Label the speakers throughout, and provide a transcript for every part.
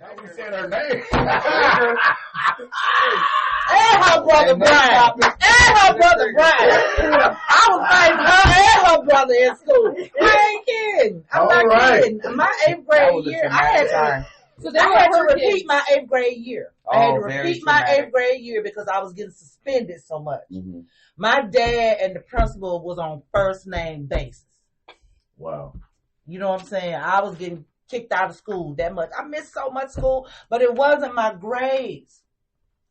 Speaker 1: Now we said her name.
Speaker 2: And her brother Brian. And her brother Brian. I was fighting her and her brother in school. I ain't kidding. I'm not kidding. My 8th grade year, I had to repeat my 8th grade year. I had to repeat my 8th grade year because I was getting suspended so much. Mm-hmm. My dad and the principal was on first name basis.
Speaker 1: Wow.
Speaker 2: You know what I'm saying? I was getting kicked out of school that much. I missed so much school, but it wasn't my grades.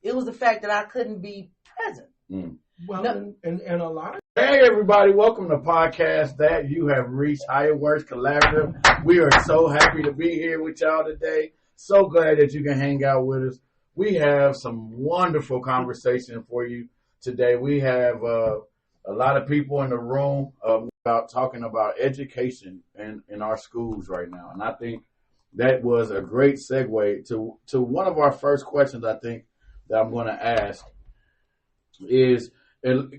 Speaker 2: It was the fact that I couldn't be present.
Speaker 1: Mm.
Speaker 3: Well, no. and a lot of...
Speaker 1: Hey, everybody. Welcome to podcast that you have reached Higher Words Collaborative. We are so happy to be here with y'all today. So glad that you can hang out with us. We have some wonderful conversation for you today. We have a lot of people in the room about talking about education in our schools right now. And I think that was a great segue to one of our first questions, I think, that I'm going to ask is,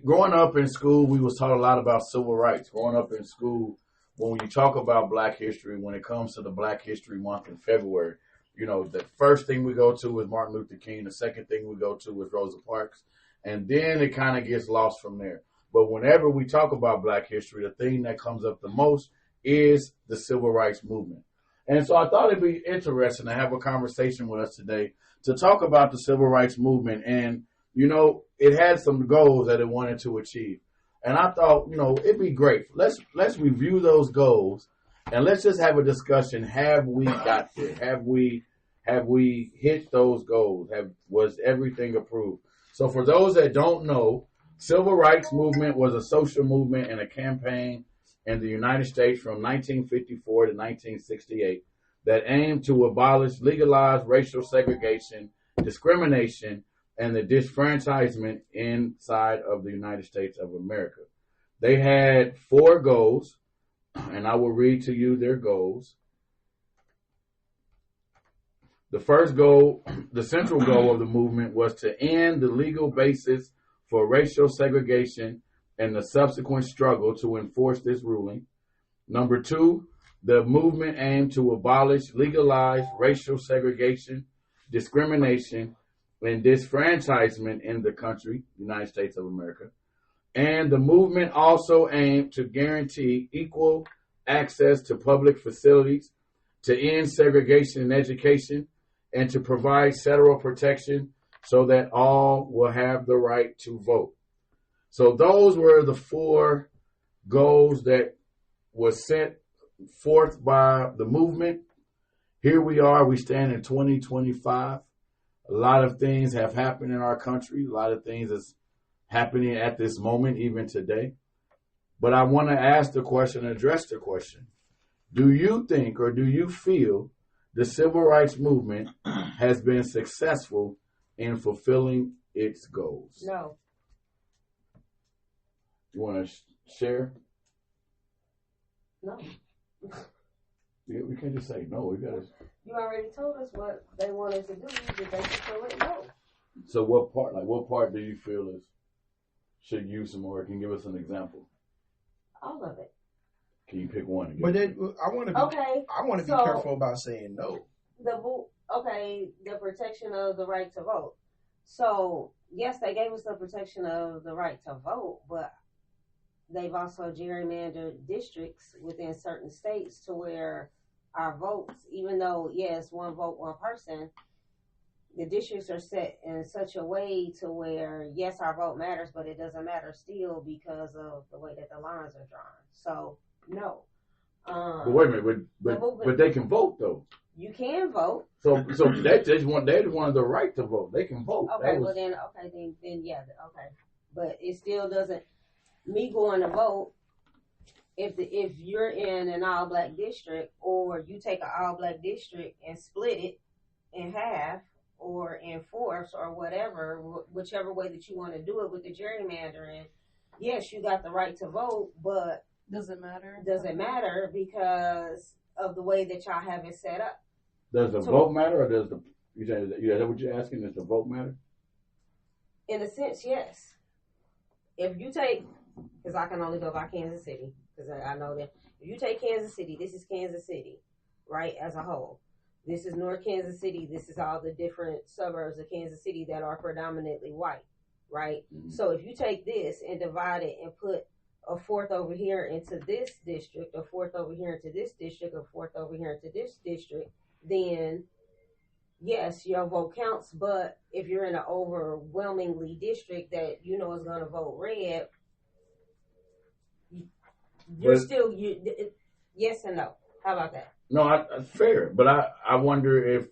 Speaker 1: growing up in school, we was taught a lot about civil rights. Growing up in school, when you talk about Black history, when it comes to the Black History Month in February, you know, the first thing we go to is Martin Luther King. The second thing we go to is Rosa Parks. And then it kind of gets lost from there. But whenever we talk about Black history, the thing that comes up the most is the civil rights movement. And so I thought it'd be interesting to have a conversation with us today to talk about the civil rights movement. And, you know, it had some goals that it wanted to achieve. And I thought, you know, it'd be great. Let's review those goals and let's just have a discussion. Have we got there? Have we hit those goals? Was everything approved? So for those that don't know, civil rights movement was a social movement and a campaign in the United States from 1954 to 1968 that aimed to abolish legalized racial segregation, discrimination, and the disfranchisement inside of the United States of America. They had 4 goals, and I will read to you their goals. The first goal, the central goal of the movement was to end the legal basis for racial segregation and the subsequent struggle to enforce this ruling. Number 2, the movement aimed to abolish legalized racial segregation, discrimination, and disfranchisement in the country, United States of America. And the movement also aimed to guarantee equal access to public facilities, to end segregation in education, and to provide federal protection so that all will have the right to vote. So those were the 4 goals that were set forth by the movement. Here we are. We stand in 2025. A lot of things have happened in our country. A lot of things is happening at this moment, even today. But I want to ask the question, address the question. Do you think or do you feel the civil rights movement has been successful in fulfilling its goals?
Speaker 4: No.
Speaker 1: You want to share?
Speaker 4: No.
Speaker 1: We can't just say no. We gotta.
Speaker 4: You already told us what they wanted to do. Did they fulfill it? No.
Speaker 1: So what part do you feel should use some more? Can you give us an example?
Speaker 4: All of it.
Speaker 1: Can you pick one?
Speaker 3: But I want to be careful about saying no.
Speaker 4: The protection of the right to vote. So yes, they gave us the protection of the right to vote, but they've also gerrymandered districts within certain states to where our votes, even though, yes, one vote, one person, the districts are set in such a way to where, yes, our vote matters, but it doesn't matter still because of the way that the lines are drawn. So, no.
Speaker 1: But wait a minute, but they can vote, though.
Speaker 4: You can vote.
Speaker 1: So they just wanted the right to vote. They can vote.
Speaker 4: Okay, then yeah, okay. But it still doesn't, me going to vote, if you're in an all-black district or you take an all-black district and split it in half or in fourths or whatever, whichever way that you want to do it with the gerrymandering, yes, you got the right to vote, but
Speaker 5: does it matter?
Speaker 4: Does it matter because of the way that y'all have it set up?
Speaker 1: Does the vote matter, or does is that what you're asking? Does the vote matter?
Speaker 4: In a sense, yes. If you take, because I can only go by Kansas City, because I know that if you take Kansas City, this is Kansas City, right, as a whole. This is North Kansas City. This is all the different suburbs of Kansas City that are predominantly white, right? Mm-hmm. So if you take this and divide it and put a fourth over here into this district, a fourth over here into this district, a fourth over here into this district, then yes, your vote counts. But if you're in an overwhelmingly district that you know is going to vote red, yes and no. How about that?
Speaker 1: No, fair. But I wonder if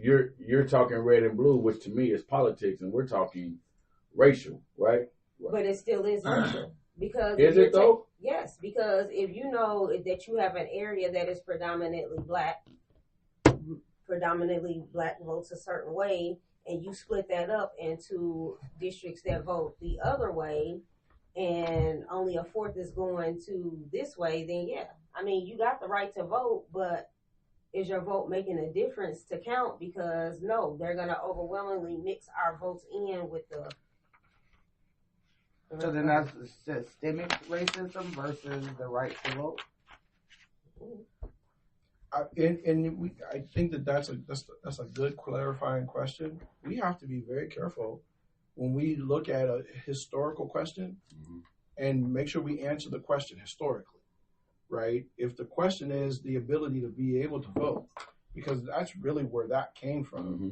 Speaker 1: you're talking red and blue, which to me is politics, and we're talking racial, right?
Speaker 4: But it still is racial. Because
Speaker 1: is it though?
Speaker 4: Yes, because if you know that you have an area that is predominantly black votes a certain way, and you split that up into districts that vote the other way, and only a fourth is going to this way, then yeah. I mean, you got the right to vote, but is your vote making a difference to count? Because no, they're going to overwhelmingly mix our votes in with the...
Speaker 2: So then that's systemic racism versus the right to vote.
Speaker 3: I think that's a good clarifying question. We have to be very careful when we look at a historical question and make sure we answer the question historically, right? If the question is the ability to be able to vote, because that's really where that came from. Mm-hmm.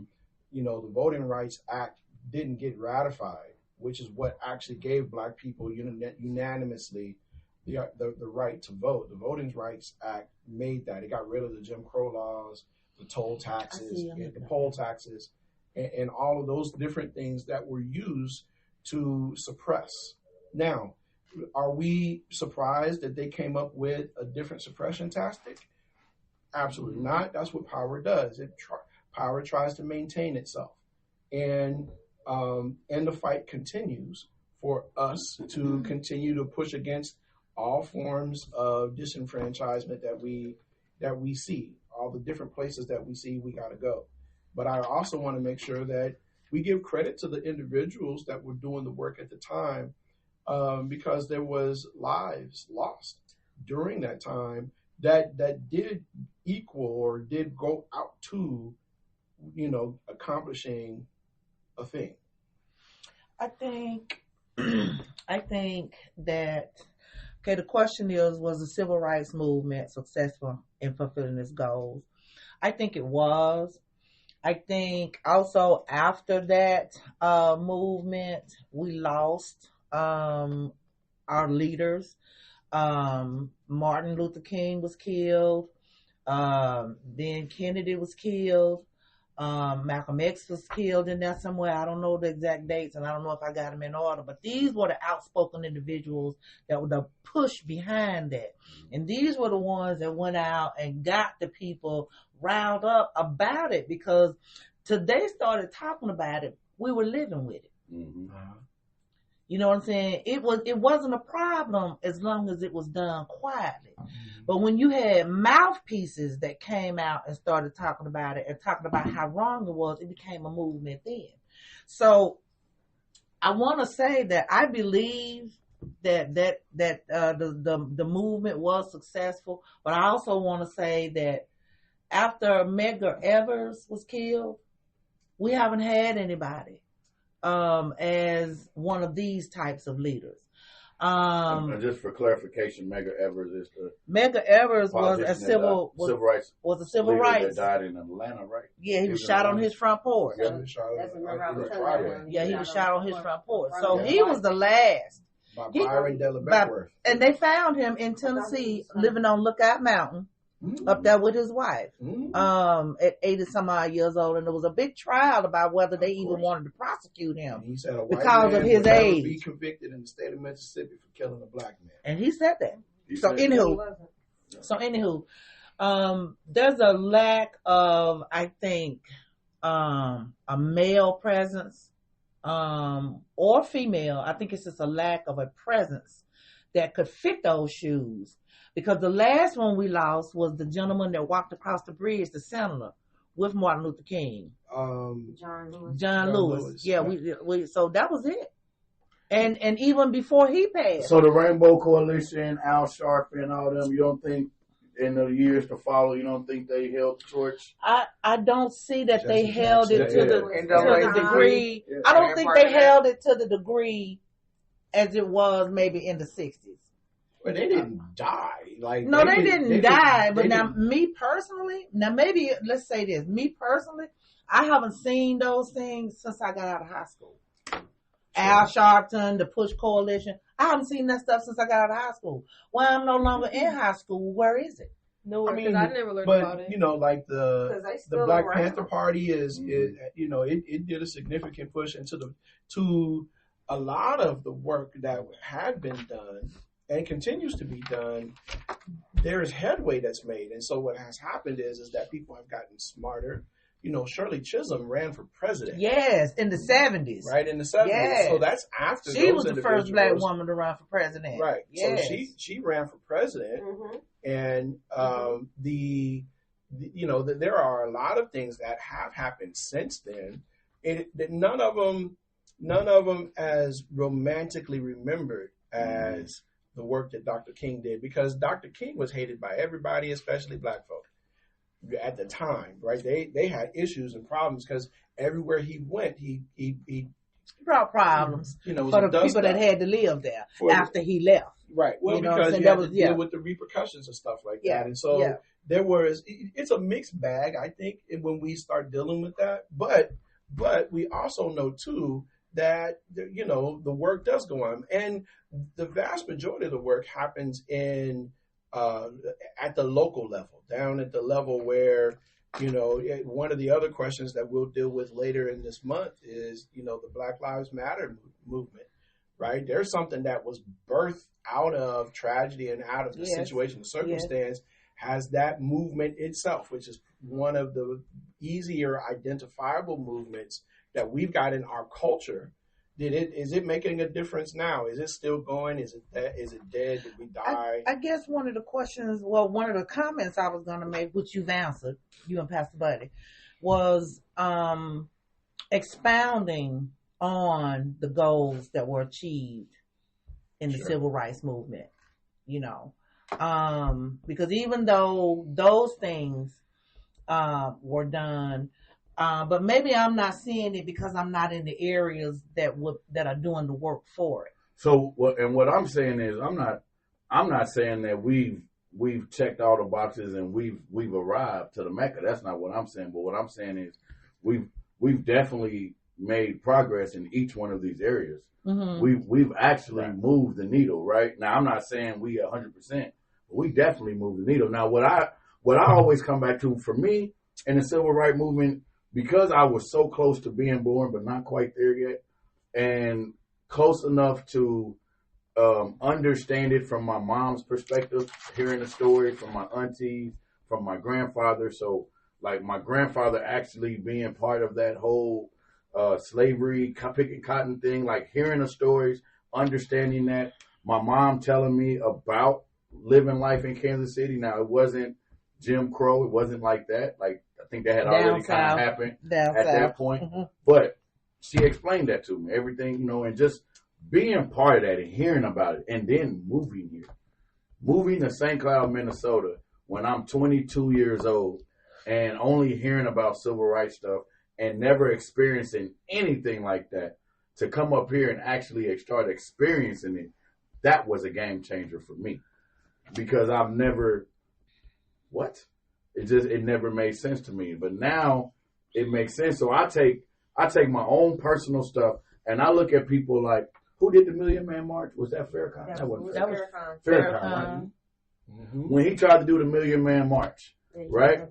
Speaker 3: You know, the Voting Rights Act didn't get ratified, which is what actually gave black people unanimously the right to vote. The Voting Rights Act made that. It got rid of the Jim Crow laws, the toll taxes, the poll taxes, and all of those different things that were used to suppress. Now, are we surprised that they came up with a different suppression tactic? Absolutely not. That's what power does. Power tries to maintain itself. And the fight continues for us to continue to push against all forms of disenfranchisement that we see, all the different places that we see we got to go. But I also want to make sure that we give credit to the individuals that were doing the work at the time, because there was lives lost during that time that did equal or did go out to, accomplishing a thing.
Speaker 2: I think that, the question is, was the civil rights movement successful in fulfilling its goals? I think it was. I think also after that movement, we lost our leaders. Martin Luther King was killed. Then Kennedy was killed. Malcolm X was killed in there somewhere. I don't know the exact dates, and I don't know if I got them in order, but these were the outspoken individuals that were the push behind that. And these were the ones that went out and got the people riled up about it, because till they started talking about it, we were living with it. Mm-hmm. You know what I'm saying? It wasn't a problem as long as it was done quietly. Mm-hmm. But when you had mouthpieces that came out and started talking about it and talking about how wrong it was, it became a movement then. So I want to say that I believe that the movement was successful, but I also want to say that after Medgar Evers was killed, we haven't had anybody as one of these types of leaders.
Speaker 1: Just for clarification, Medgar Evers is
Speaker 2: Medgar Evers was a civil rights
Speaker 1: that died in Atlanta, right?
Speaker 2: Yeah, he was shot on his front porch.
Speaker 3: Yeah, he was shot
Speaker 2: on his front porch. So he was the last.
Speaker 3: By Byron Della Beckworth.
Speaker 2: And they found him in Tennessee, living on Lookout Mountain. Mm-hmm. Up there with his wife, at 80 some odd years old, and there was a big trial about whether they even wanted to prosecute him because of his age.
Speaker 3: Be convicted in the state of Mississippi for killing a black man,
Speaker 2: and he said that. Anywho, there's a lack of, I think, a male presence, or female. I think it's just a lack of a presence that could fit those shoes. Because the last one we lost was the gentleman that walked across the bridge, the senator, with Martin Luther King. John Lewis. Yeah, we so that was it. And even before he passed.
Speaker 1: So the Rainbow Coalition, Al Sharpton, all them, you don't think in the years to follow, you don't think they held the torch?
Speaker 2: I don't see that
Speaker 3: Jesse
Speaker 2: they held it
Speaker 3: Jackson.
Speaker 2: to the degree. I don't think they held it to the degree as it was maybe in the 60s.
Speaker 3: But they didn't die. Like
Speaker 2: No, they didn't die. But now, me personally, maybe let's say this. Me personally, I haven't seen those things since I got out of high school. Al Sharpton, the Push Coalition. I haven't seen that stuff since I got out of high school. Well, I'm no longer in high school. Where is it?
Speaker 5: No, because I never learned about it.
Speaker 3: You know, like the Black Panther Party is you know, it did a significant push to a lot of the work that had been done and continues to be done. There is headway that's made, and so what has happened is that people have gotten smarter. You know, Shirley Chisholm ran for president.
Speaker 2: Yes, in the 70s.
Speaker 3: Right, in the 70s.
Speaker 2: Yes.
Speaker 3: So that's after
Speaker 2: she was the first Black woman to run for president.
Speaker 3: Right.
Speaker 2: Yes.
Speaker 3: So she ran for president, and you know, there are a lot of things that have happened since then. None of them as romantically remembered as the work that Dr. King did, because Dr. King was hated by everybody, especially Black folk. At the time, right? They had issues and problems because everywhere he went, he
Speaker 2: brought problems,
Speaker 3: you know,
Speaker 2: for the people that had to live there after he left.
Speaker 3: Right. Well, because you had to deal with the repercussions and stuff like that. And so it's a mixed bag, I think, when we start dealing with that. But we also know too that, you know, the work does go on, and the vast majority of the work happens in at the local level, down at the level where, you know, one of the other questions that we'll deal with later in this month is, you know, the Black Lives Matter movement, right? There's something that was birthed out of tragedy and out of the situation, the circumstance, has that movement itself, which is one of the easier identifiable movements that we've got in our culture. Is it making a difference now? Is it still going? Is it dead? Did we die?
Speaker 2: I guess one of the comments I was going to make, which you've answered, you and Pastor Buddy, was expounding on the goals that were achieved in the civil rights movement, you know. Because even though those things were done, but maybe I'm not seeing it because I'm not in the areas that are doing the work for it.
Speaker 1: So what I'm saying is I'm not saying that we've checked all the boxes and we've arrived to the Mecca. That's not what I'm saying. But what I'm saying is we've definitely made progress in each one of these areas. Mm-hmm. We've actually moved the needle, right? Now I'm not saying we 100%, but we definitely moved the needle. Now what I always come back to, for me in the civil rights movement, because I was so close to being born, but not quite there yet, and close enough to understand it from my mom's perspective, hearing the story from my aunties, from my grandfather. So, like, my grandfather actually being part of that whole slavery, picking cotton thing, like hearing the stories, understanding that, my mom telling me about living life in Kansas City. Now, it wasn't Jim Crow. It wasn't like that. Like, I think that had already kind of happened at that point. Mm-hmm. But she explained that to me, everything, you know, and just being part of that and hearing about it, and then moving here. Moving to St. Cloud, Minnesota, when I'm 22 years old, and only hearing about civil rights stuff and never experiencing anything like that, to come up here and actually start experiencing it, that was a game changer for me. Because I've never, it never made sense to me. But now it makes sense. So I take my own personal stuff and I look at people like, who did the Million Man March? Was that Farrakhan? That wasn't Farrakhan. Farrakhan. Mm-hmm. When he tried to do the Million Man March, right?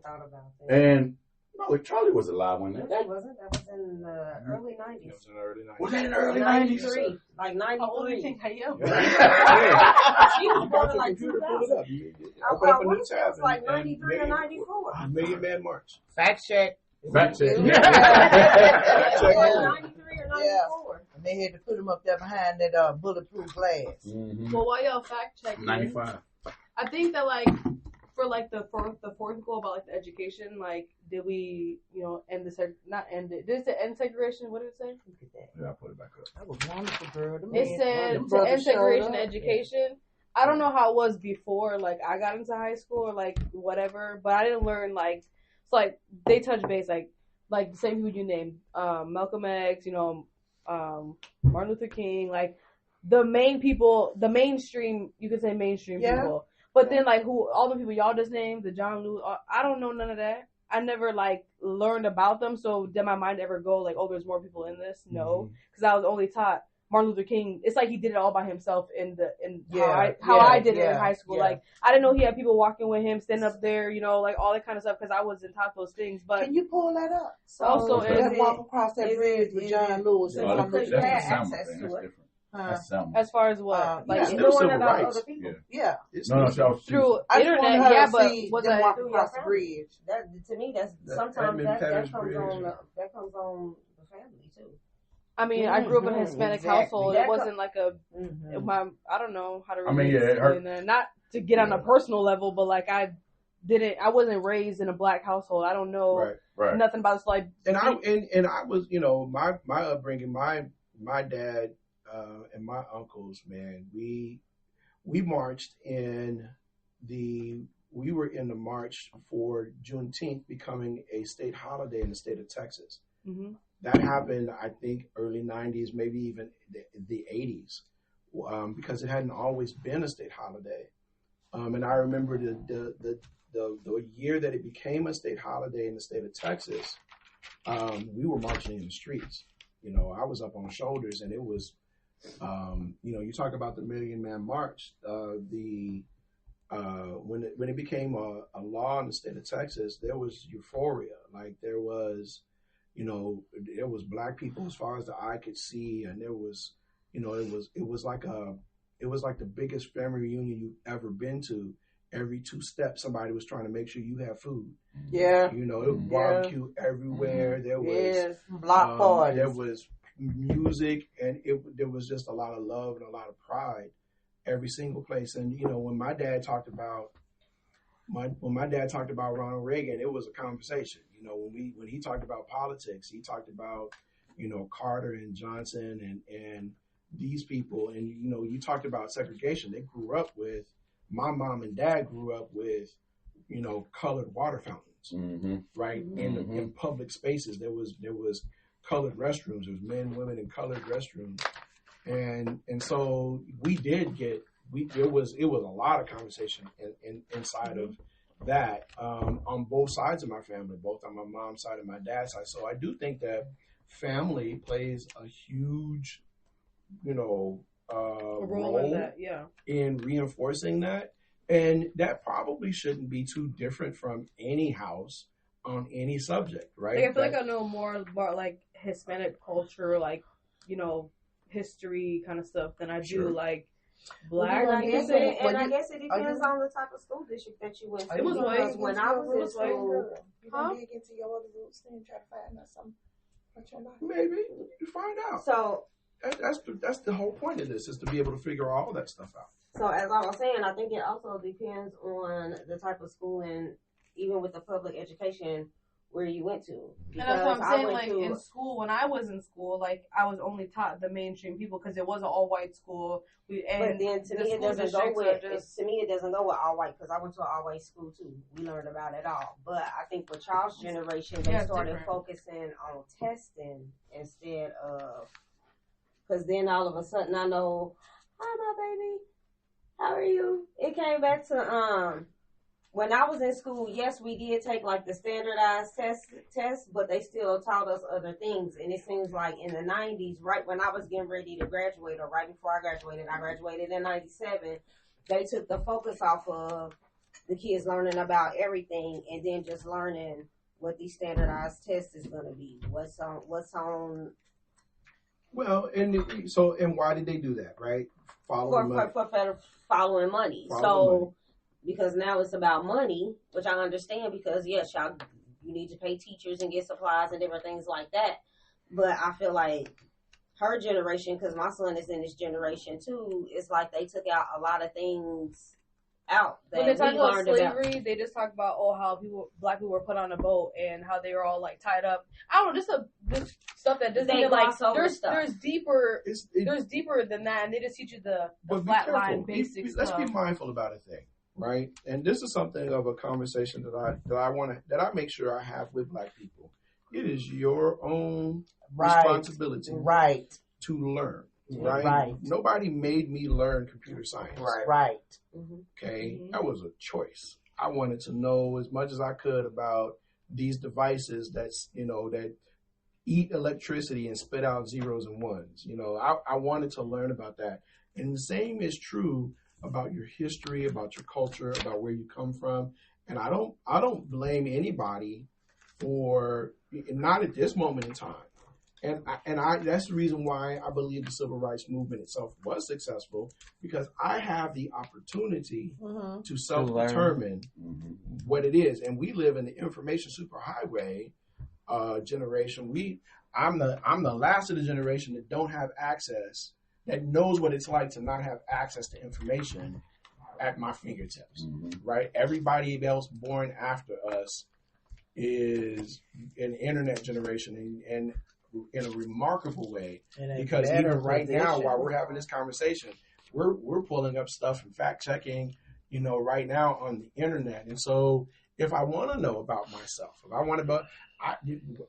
Speaker 1: And no, Charlie was alive when that.
Speaker 4: That wasn't. That was in the early 90s.
Speaker 3: It was in the early 90s.
Speaker 1: Was that in the early 90s?
Speaker 4: Like 93.
Speaker 5: How old do you think I am?
Speaker 4: She was born in like 2000.
Speaker 3: Open up a new tab.
Speaker 4: It was like 93 or 94.
Speaker 3: Million Man March.
Speaker 2: Fact check.
Speaker 1: Fact check.
Speaker 4: 93 or 94.
Speaker 2: And they had to put him up there behind that bulletproof glass.
Speaker 5: Mm-hmm. Well, while y'all fact checking,
Speaker 1: 95.
Speaker 5: I think that like for like the fourth goal about like the education, like did we, you know, end not end it? Did it say end segregation? What did it say?
Speaker 3: Yeah, I put it back up.
Speaker 2: That was wonderful, girl.
Speaker 5: It said to end segregation education. I don't know how it was before, like, I got into high school or, like, whatever, but I didn't learn, like, it's like, they touch base, like the same people you named, Malcolm X, you know, Martin Luther King, like, the main people, the mainstream, you could say mainstream people. But then, like, all the people y'all just named, the John Lewis, I don't know none of that. I never, like, learned about them, so did my mind ever go, like, oh, there's more people in this? No. Because I was only taught Martin Luther King. It's like he did it all by himself how I did it in high school. Like, I didn't know he had people walking with him, standing up there, you know, like, all that kind of stuff, because I wasn't taught those things. But
Speaker 2: can you pull that up?
Speaker 4: So
Speaker 5: also,
Speaker 2: walk across that bridge with John Lewis.
Speaker 4: Because you had access to it.
Speaker 5: As far as what?
Speaker 3: like, knowing about
Speaker 1: rights.
Speaker 4: other people.
Speaker 2: Yeah.
Speaker 5: Through internet, but was
Speaker 2: that
Speaker 5: that
Speaker 2: through across the bridge?
Speaker 4: That, to me, that's sometimes that comes on the family too.
Speaker 5: I mean, I grew up in a Hispanic household. It wasn't like a, I don't know how to really explain that. Not to get on a personal level, but like I wasn't raised in a black household. I don't know nothing about this. Like,
Speaker 3: and I was, you know, my upbringing, my dad and my uncles, man, we marched we were in the march for Juneteenth becoming a state holiday in the state of Texas.
Speaker 5: Mm-hmm.
Speaker 3: That happened, I think, early 90s, maybe even the 80s, because it hadn't always been a state holiday. And I remember the year that it became a state holiday in the state of Texas, we were marching in the streets. You know, I was up on shoulders, and it was, you know, you talk about the Million Man March, when it became a law in the state of Texas, there was euphoria. Like, there was, you know, there was black people as far as the eye could see, and there was, you know, it was like the biggest family reunion you've ever been to. Every 2 steps, somebody was trying to make sure you have food.
Speaker 2: Yeah,
Speaker 3: you know, it was barbecue everywhere. There was
Speaker 2: block parties.
Speaker 3: There was music, and there was just a lot of love and a lot of pride every single place. And you know, when my dad talked about Ronald Reagan, it was a conversation. You know, when he talked about politics, he talked about, you know, Carter and Johnson and these people. And, you know, you talked about segregation. They grew up with, my mom and dad grew up with, you know, colored water fountains, right? In public spaces, there was colored restrooms. There was men, women, and colored restrooms. And so we did get, it was a lot of conversation inside of that, on both sides of my family, both on my mom's side and my dad's side. So I do think that family plays a huge, you know, role
Speaker 5: in that,
Speaker 3: in reinforcing that. And that probably shouldn't be too different from any house on any subject, right?
Speaker 5: Like, I feel like I know more about like Hispanic culture, like, you know, history kind of stuff than I do like black.
Speaker 4: I guess it depends on the type of school district that you went to.
Speaker 5: It was
Speaker 4: because when I was in school,
Speaker 2: you gonna dig into your other roots and try to find out something about your life.
Speaker 3: Maybe you find out.
Speaker 4: So
Speaker 3: that's the whole point of this, is to be able to figure all that stuff out.
Speaker 4: So as I was saying, I think it also depends on the type of school, and even with the public education where you went to.
Speaker 5: And that's what I'm saying, like, in school, when I was in school, like, I was only taught the mainstream people because it was an all-white school.
Speaker 4: But then to me, it doesn't go with all white, because I went to an all white school too. We learned about it all. But I think with Charles' generation, they started focusing on testing instead of, because then all of a sudden I know, hi my baby, how are you? It came back to when I was in school, yes, we did take like the standardized tests, but they still taught us other things. And it seems like in the 90s, right when I was getting ready to graduate, or right before I graduated in 97, they took the focus off of the kids learning about everything and then just learning what these standardized tests is going to be. What's on.
Speaker 3: Well, and why did they do that, right?
Speaker 4: Following money. Because now it's about money, which I understand, because yes, you need to pay teachers and get supplies and different things like that. But I feel like her generation, because my son is in this generation too, it's like they took out a lot of things out that
Speaker 5: when they talk
Speaker 4: we
Speaker 5: about
Speaker 4: learned
Speaker 5: slavery,
Speaker 4: about.
Speaker 5: they just talk about how black people were put on a boat and how they were all like tied up. I don't know, just stuff that doesn't even like there's deeper than that, and they just teach you the flat line basics.
Speaker 3: Let's be mindful about a thing, right? And this is something of a conversation that I make sure I have with black people. It is your own responsibility, to learn. Right. Nobody made me learn computer science.
Speaker 2: Right.
Speaker 3: Okay. That was a choice. I wanted to know as much as I could about these devices that eat electricity and spit out zeros and ones. I wanted to learn about that. And the same is true about your history, about your culture, about where you come from. And I don't blame anybody for, not at this moment in time. And that's the reason why I believe the civil rights movement itself was successful, because I have the opportunity to self-determine what it is. And we live in the information superhighway generation. I'm the last of the generation that don't have access, that knows what it's like to not have access to information at my fingertips, right? Everybody else born after us is an internet generation, and in a remarkable way, because even right now, while we're having this conversation, we're pulling up stuff and fact checking, right now on the internet. And so, if I want to know about myself, if I want to,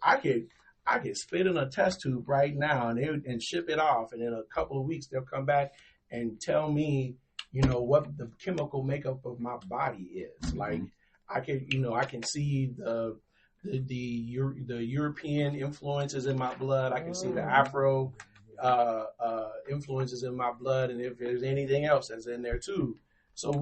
Speaker 3: I could spit in a test tube right now and ship it off, and in a couple of weeks they'll come back and tell me, what the chemical makeup of my body is. Like I can see the European influences in my blood. I can see the Afro influences in my blood, and if there's anything else that's in there too. So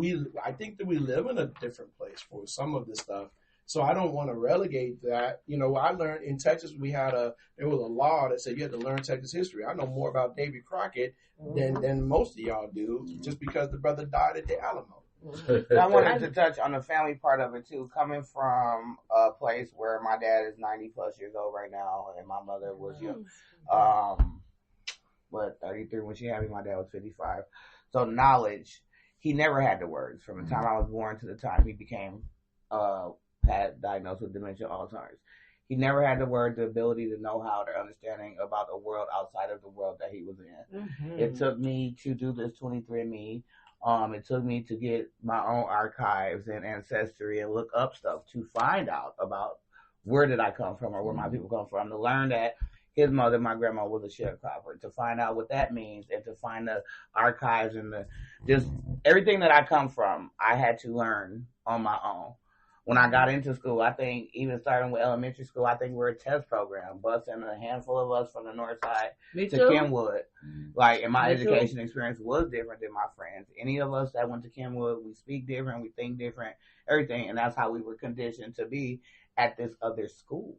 Speaker 3: I think that we live in a different place for some of this stuff. So I don't want to relegate that. I learned in Texas there was a law that said you had to learn Texas history. I know more about Davy Crockett than most of y'all do, just because the brother died at the Alamo.
Speaker 6: I wanted to touch on the family part of it too. Coming from a place where my dad is 90 plus years old right now, and my mother was 33 when she had me. My dad was 55. So knowledge, he never had the words from the time I was born to the time he became had diagnosed with dementia, Alzheimer's. He never had the word, the ability to know how, the understanding about the world outside of the world that he was in. It took me to do this 23andMe. It took me to get my own archives and ancestry and look up stuff to find out about where did I come from or where my people come from, to learn that his mother, my grandma, was a sharecropper, to find out what that means, and to find the archives and just everything that I come from, I had to learn on my own. When I got into school, I think even starting with elementary school, I think we're a test program, busing a handful of us from the north side to Kenwood. And my education experience was different than my friends. Any of us that went to Kenwood, we speak different, we think different, everything. And that's how we were conditioned to be at this other school.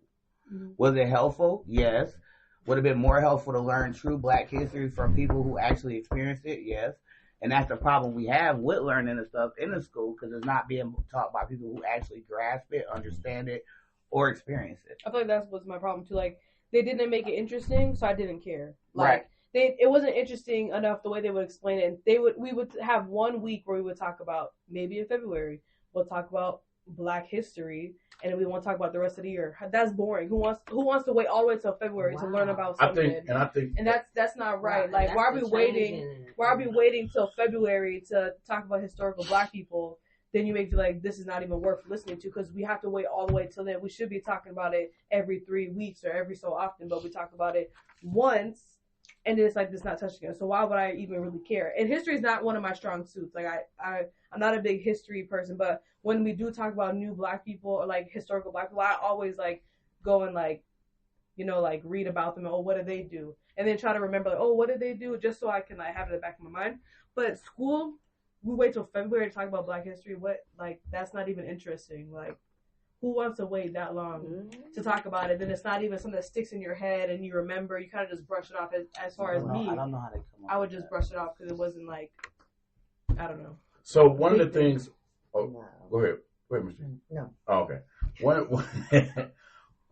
Speaker 6: Was it helpful? Yes. Would it have been more helpful to learn true Black history from people who actually experienced it? Yes. And that's the problem we have with learning the stuff in the school, because it's not being taught by people who actually grasp it, understand it, or experience it.
Speaker 5: I feel like that was my problem too. Like, they didn't make it interesting, so I didn't care. It wasn't interesting enough the way they would explain it. And we would have 1 week where we would talk about, maybe in February, we'll talk about Black history, and then we won't talk about the rest of the year. That's boring. Who wants to wait all the way till February to learn about something? I think that's not right. Like, why are we waiting? Why are we waiting till February to talk about historical Black people? Then you may feel like this is not even worth listening to, because we have to wait all the way till then. We should be talking about it every 3 weeks or every so often, but we talk about it once, and then it's like, this not touching us. So why would I even really care? And history is not one of my strong suits. Like, I'm not a big history person, but when we do talk about new Black people or like historical Black people, I always like go and like read about them. Oh, what did they do? And then try to remember, like, oh, what did they do? Just so I can like have it in the back of my mind. But at school, we wait till February to talk about Black history. That's not even interesting. Like, who wants to wait that long to talk about it? Then it's not even something that sticks in your head and you remember. You kind of just brush it off. As far as me,
Speaker 6: I don't know how they come up.
Speaker 5: I would just brush it off because it wasn't like, I don't know.
Speaker 1: So one of the things. Oh, no. Go ahead, Mr.
Speaker 2: No.
Speaker 1: Oh, okay.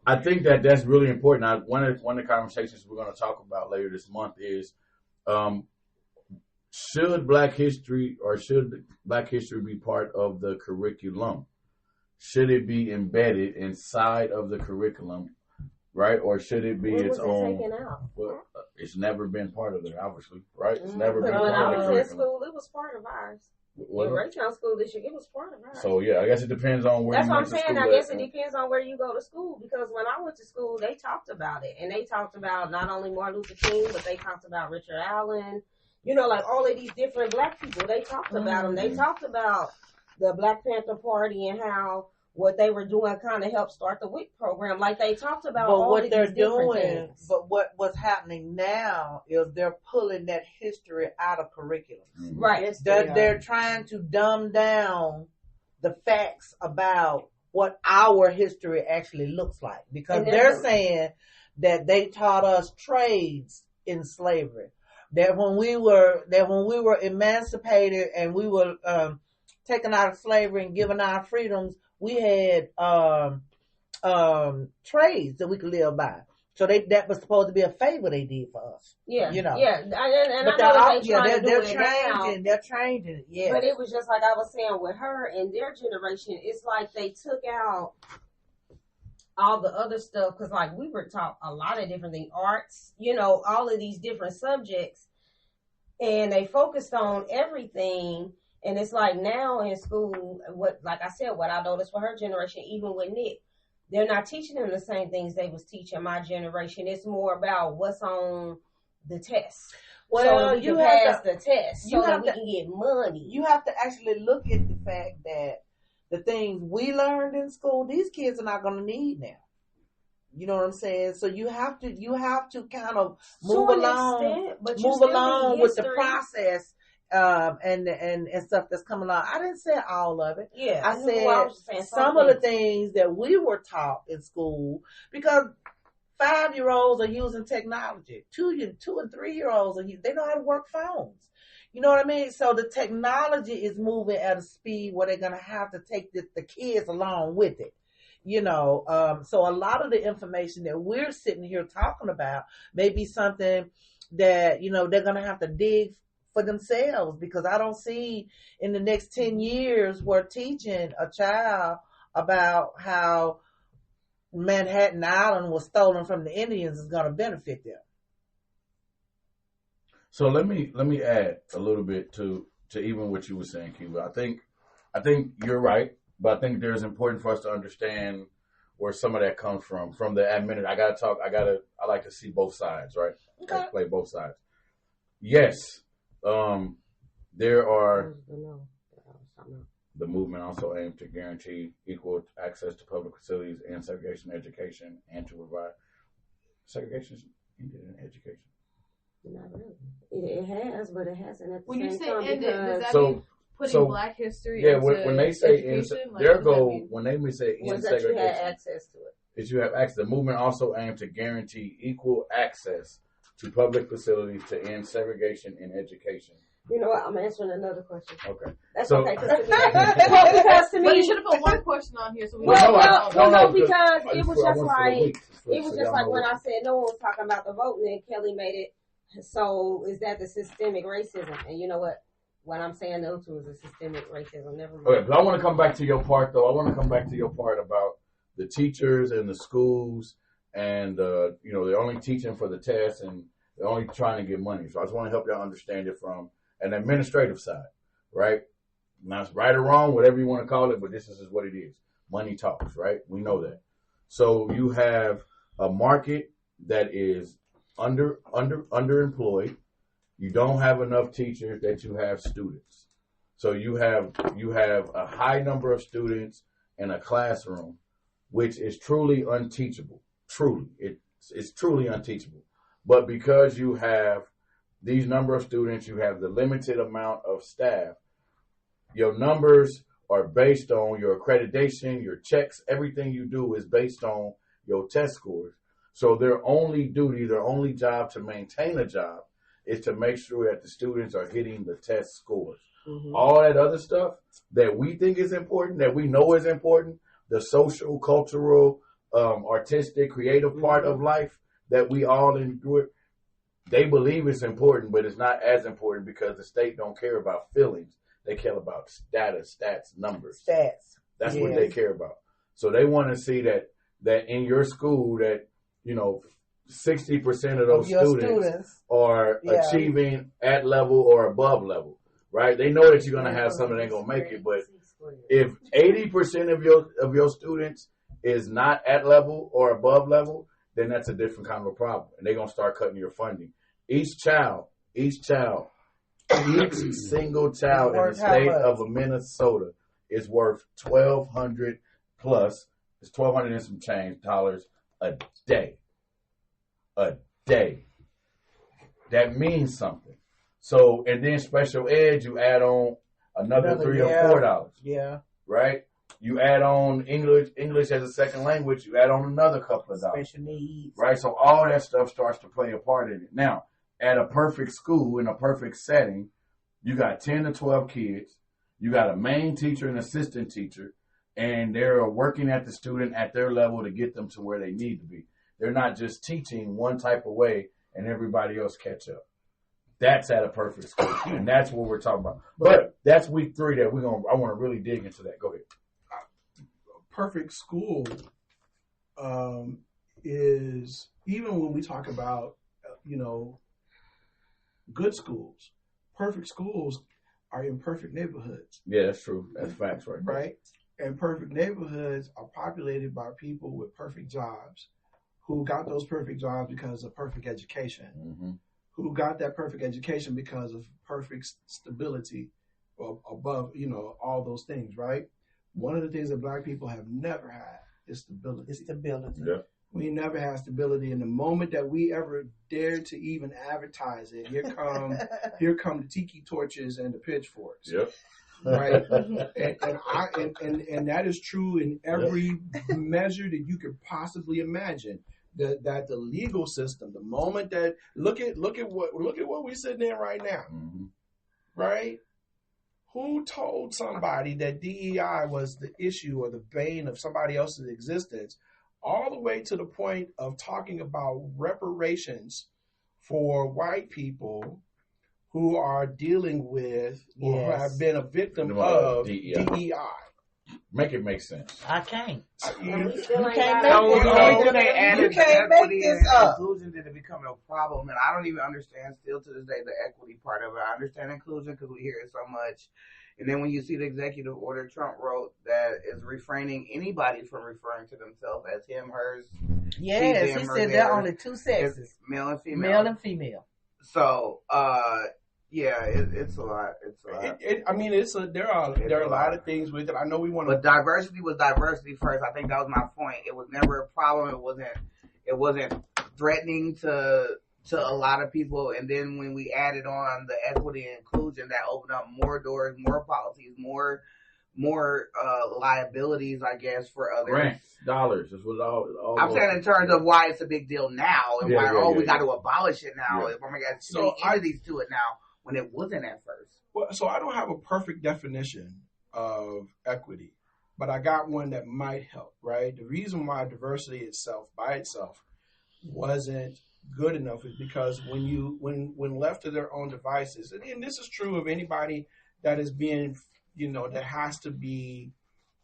Speaker 1: I think that's really important. One of the conversations we're going to talk about later this month is should Black History be part of the curriculum? Should it be embedded inside of the curriculum, right? Or should it be its own?
Speaker 4: Taken out?
Speaker 1: Well, it's never been part of it, obviously, right? It's
Speaker 4: Mm-hmm.
Speaker 1: never been
Speaker 4: When
Speaker 1: part
Speaker 4: I
Speaker 1: of the
Speaker 4: was in
Speaker 1: curriculum.
Speaker 4: school, it was part of ours. In Raytown School District, it was part of ours.
Speaker 1: So yeah, I guess it depends on where.
Speaker 4: That's
Speaker 1: you
Speaker 4: what I'm
Speaker 1: went to
Speaker 4: saying.
Speaker 1: school
Speaker 4: I guess
Speaker 1: at.
Speaker 4: it depends on where you go to school, because when I went to school, they talked about it, and they talked about not only Martin Luther King, but they talked about Richard Allen. You know, like all of these different Black people. They talked about them. They talked about the Black Panther Party and how what they were doing kind of helped start the WIC program. Like they talked about
Speaker 2: But
Speaker 4: all
Speaker 2: what
Speaker 4: of
Speaker 2: they're
Speaker 4: these different
Speaker 2: doing,
Speaker 4: things.
Speaker 2: but what's happening now is they're pulling that history out of curriculum.
Speaker 4: Right.
Speaker 2: They're trying to dumb down the facts about what our history actually looks like, because they're saying that they taught us trades in slavery. That when we were emancipated and we were taken out of slavery and given our freedoms, we had trades that we could live by. So that was supposed to be a favor they did for us.
Speaker 4: Yeah,
Speaker 2: you know.
Speaker 4: Yeah, and
Speaker 2: But
Speaker 4: I know
Speaker 2: they're changing it. Yeah,
Speaker 4: but it was just like I was saying with her and their generation. It's like they took out all the other stuff, because like we were taught a lot of different things, arts, you know, all of these different subjects, and they focused on everything. And it's like now in school, what I noticed for her generation, even with Nick, they're not teaching them the same things they was teaching my generation. It's more about what's on the test.
Speaker 2: Well,
Speaker 4: so
Speaker 2: you
Speaker 4: pass
Speaker 2: have to,
Speaker 4: the test so that we can get money.
Speaker 2: You have to actually look at the fact that the things we learned in school, these kids are not going to need now. You know what I'm saying? So you have to kind of move along with the process. And stuff that's coming along. I didn't say all of it.
Speaker 4: Yeah,
Speaker 2: I said some of the things that we were taught in school, because 5-year-olds are using technology. 2 and 3-year-olds they know how to work phones. You know what I mean? So the technology is moving at a speed where they're gonna have to take the kids along with it. You know, so a lot of the information that we're sitting here talking about may be something that, you know, they're gonna have to dig for themselves, because I don't see in the next 10 years we're teaching a child about how Manhattan Island was stolen from the Indians is going to benefit them.
Speaker 1: So let me add a little bit to even what you were saying, Cuba. I think you're right, but I think there's important for us to understand where some of that comes from the admin. I like to see both sides, right?
Speaker 2: Okay.
Speaker 1: I like to play both sides. Yes. There are the movement also aims to guarantee equal access to public facilities and segregation education, and to provide segregation ended in education.
Speaker 4: Not really. It has, but it hasn't at the
Speaker 5: when
Speaker 4: same
Speaker 5: you say
Speaker 4: time.
Speaker 5: ended, does that
Speaker 1: so,
Speaker 5: mean putting
Speaker 1: so,
Speaker 5: Black history
Speaker 1: yeah,
Speaker 5: into
Speaker 1: when they say
Speaker 5: education?
Speaker 1: their goal, when they say in
Speaker 4: was that you
Speaker 1: segregation,
Speaker 4: had access to it.
Speaker 1: is you have access. The movement also aims to guarantee equal access to public facilities to end segregation in education.
Speaker 4: You know what? I'm answering another question.
Speaker 1: Okay.
Speaker 4: That's
Speaker 1: So-
Speaker 4: okay. Because to me,
Speaker 5: But you should have put one question on here so we
Speaker 4: Well,
Speaker 1: No,
Speaker 4: because
Speaker 1: I
Speaker 4: it was
Speaker 1: want
Speaker 4: just
Speaker 1: for the
Speaker 4: like
Speaker 1: week.
Speaker 4: it was
Speaker 1: So
Speaker 4: just
Speaker 1: y'all
Speaker 4: like
Speaker 1: know
Speaker 4: when
Speaker 1: what-
Speaker 4: I said no one was talking about the vote, and then Kelly made it. So is that the systemic racism? And you know what? What I'm saying no to is a systemic racism. Never mind.
Speaker 1: Okay, but I want to come back to your part, though. I want to come back to your part about the teachers and the schools, and they're only teaching for the test and they're only trying to get money. So I just want to help y'all understand it from an administrative side, right? Now it's right or wrong, whatever you want to call it, but this is what it is. Money talks, right? We know that. So you have a market that is underemployed. You don't have enough teachers that you have students. So you have a high number of students in a classroom, which is truly unteachable. Truly, it's truly unteachable. But because you have these number of students, you have the limited amount of staff. Your numbers are based on your accreditation, your checks. Everything you do is based on your test scores. So their only duty, their only job to maintain a job is to make sure that the students are hitting the test scores. Mm-hmm. All that other stuff that we think is important, that we know is important, the social, cultural, artistic, creative part of life that we all endure, they believe it's important, but it's not as important because the state don't care about feelings. They care about stats, numbers.
Speaker 2: Stats.
Speaker 1: That's what they care about. So they want to see that in your school that, 60% of those students are achieving at level or above level, right? They know that you're going to have some that ain't going to make it, but if 80% of your students is not at level or above level, then that's a different kind of a problem. And they're going to start cutting your funding. Each single child in the state of Minnesota is worth $1,200 plus. It's $1,200 and some change dollars a day. A day. That means something. So, and then special ed, you add on another $3 or $4.
Speaker 2: Yeah.
Speaker 1: Right? You add on English as a second language, you add on another couple of dollars.
Speaker 2: Special needs.
Speaker 1: Right? So all that stuff starts to play a part in it. Now, at a perfect school, in a perfect setting, you got 10 to 12 kids. You got a main teacher and assistant teacher, and they're working at the student at their level to get them to where they need to be. They're not just teaching one type of way and everybody else catch up. That's at a perfect school, and that's what we're talking about. But that's week 3 that I want to really dig into that. Go ahead.
Speaker 3: Perfect school is, even when we talk about, good schools, perfect schools are in perfect neighborhoods.
Speaker 1: Yeah, that's true. That's facts right there.
Speaker 3: Right? And perfect neighborhoods are populated by people with perfect jobs who got those perfect jobs because of perfect education, who got that perfect education because of perfect stability above, all those things, right? One of the things that Black people have never had is stability.
Speaker 1: Yeah.
Speaker 3: We never had stability. And the moment that we ever dared to even advertise it, here come the tiki torches and the pitchforks.
Speaker 1: Yep.
Speaker 3: Right. and that is true in every measure that you could possibly imagine. That the legal system, the moment that look at what we're sitting in right now, right? Who told somebody that DEI was the issue or the bane of somebody else's existence, all the way to the point of talking about reparations for white people who are dealing with or have been a victim of DEI?
Speaker 1: Make it make sense.
Speaker 2: I can't.
Speaker 6: You can't make this up. Inclusion didn't become a problem, and I don't even understand still to this day the equity part of it. I understand inclusion because we hear it so much. And then when you see the executive order Trump wrote that is refraining anybody from referring to themselves as him, hers.
Speaker 2: Yes, he said there are only 2 sexes.
Speaker 6: Male and female.
Speaker 2: Male and female.
Speaker 6: So, yeah, it's a lot. It's a lot.
Speaker 3: There are a lot of things with it. I know we want to,
Speaker 6: but diversity was diversity first. I think that was my point. It was never a problem. It wasn't threatening to a lot of people. And then when we added on the equity and inclusion, that opened up more doors, more policies, more liabilities, I guess, for others.
Speaker 1: Grants, dollars. This was all.
Speaker 6: I'm saying in terms of why it's a big deal now and we got to abolish it now.
Speaker 1: Yeah.
Speaker 6: If I'm going to get so entities to it now. When it wasn't at first.
Speaker 3: Well, so I don't have a perfect definition of equity, but I got one that might help, right? The reason why diversity itself, by itself, wasn't good enough is because when left to their own devices, and this is true of anybody that is being, that has to be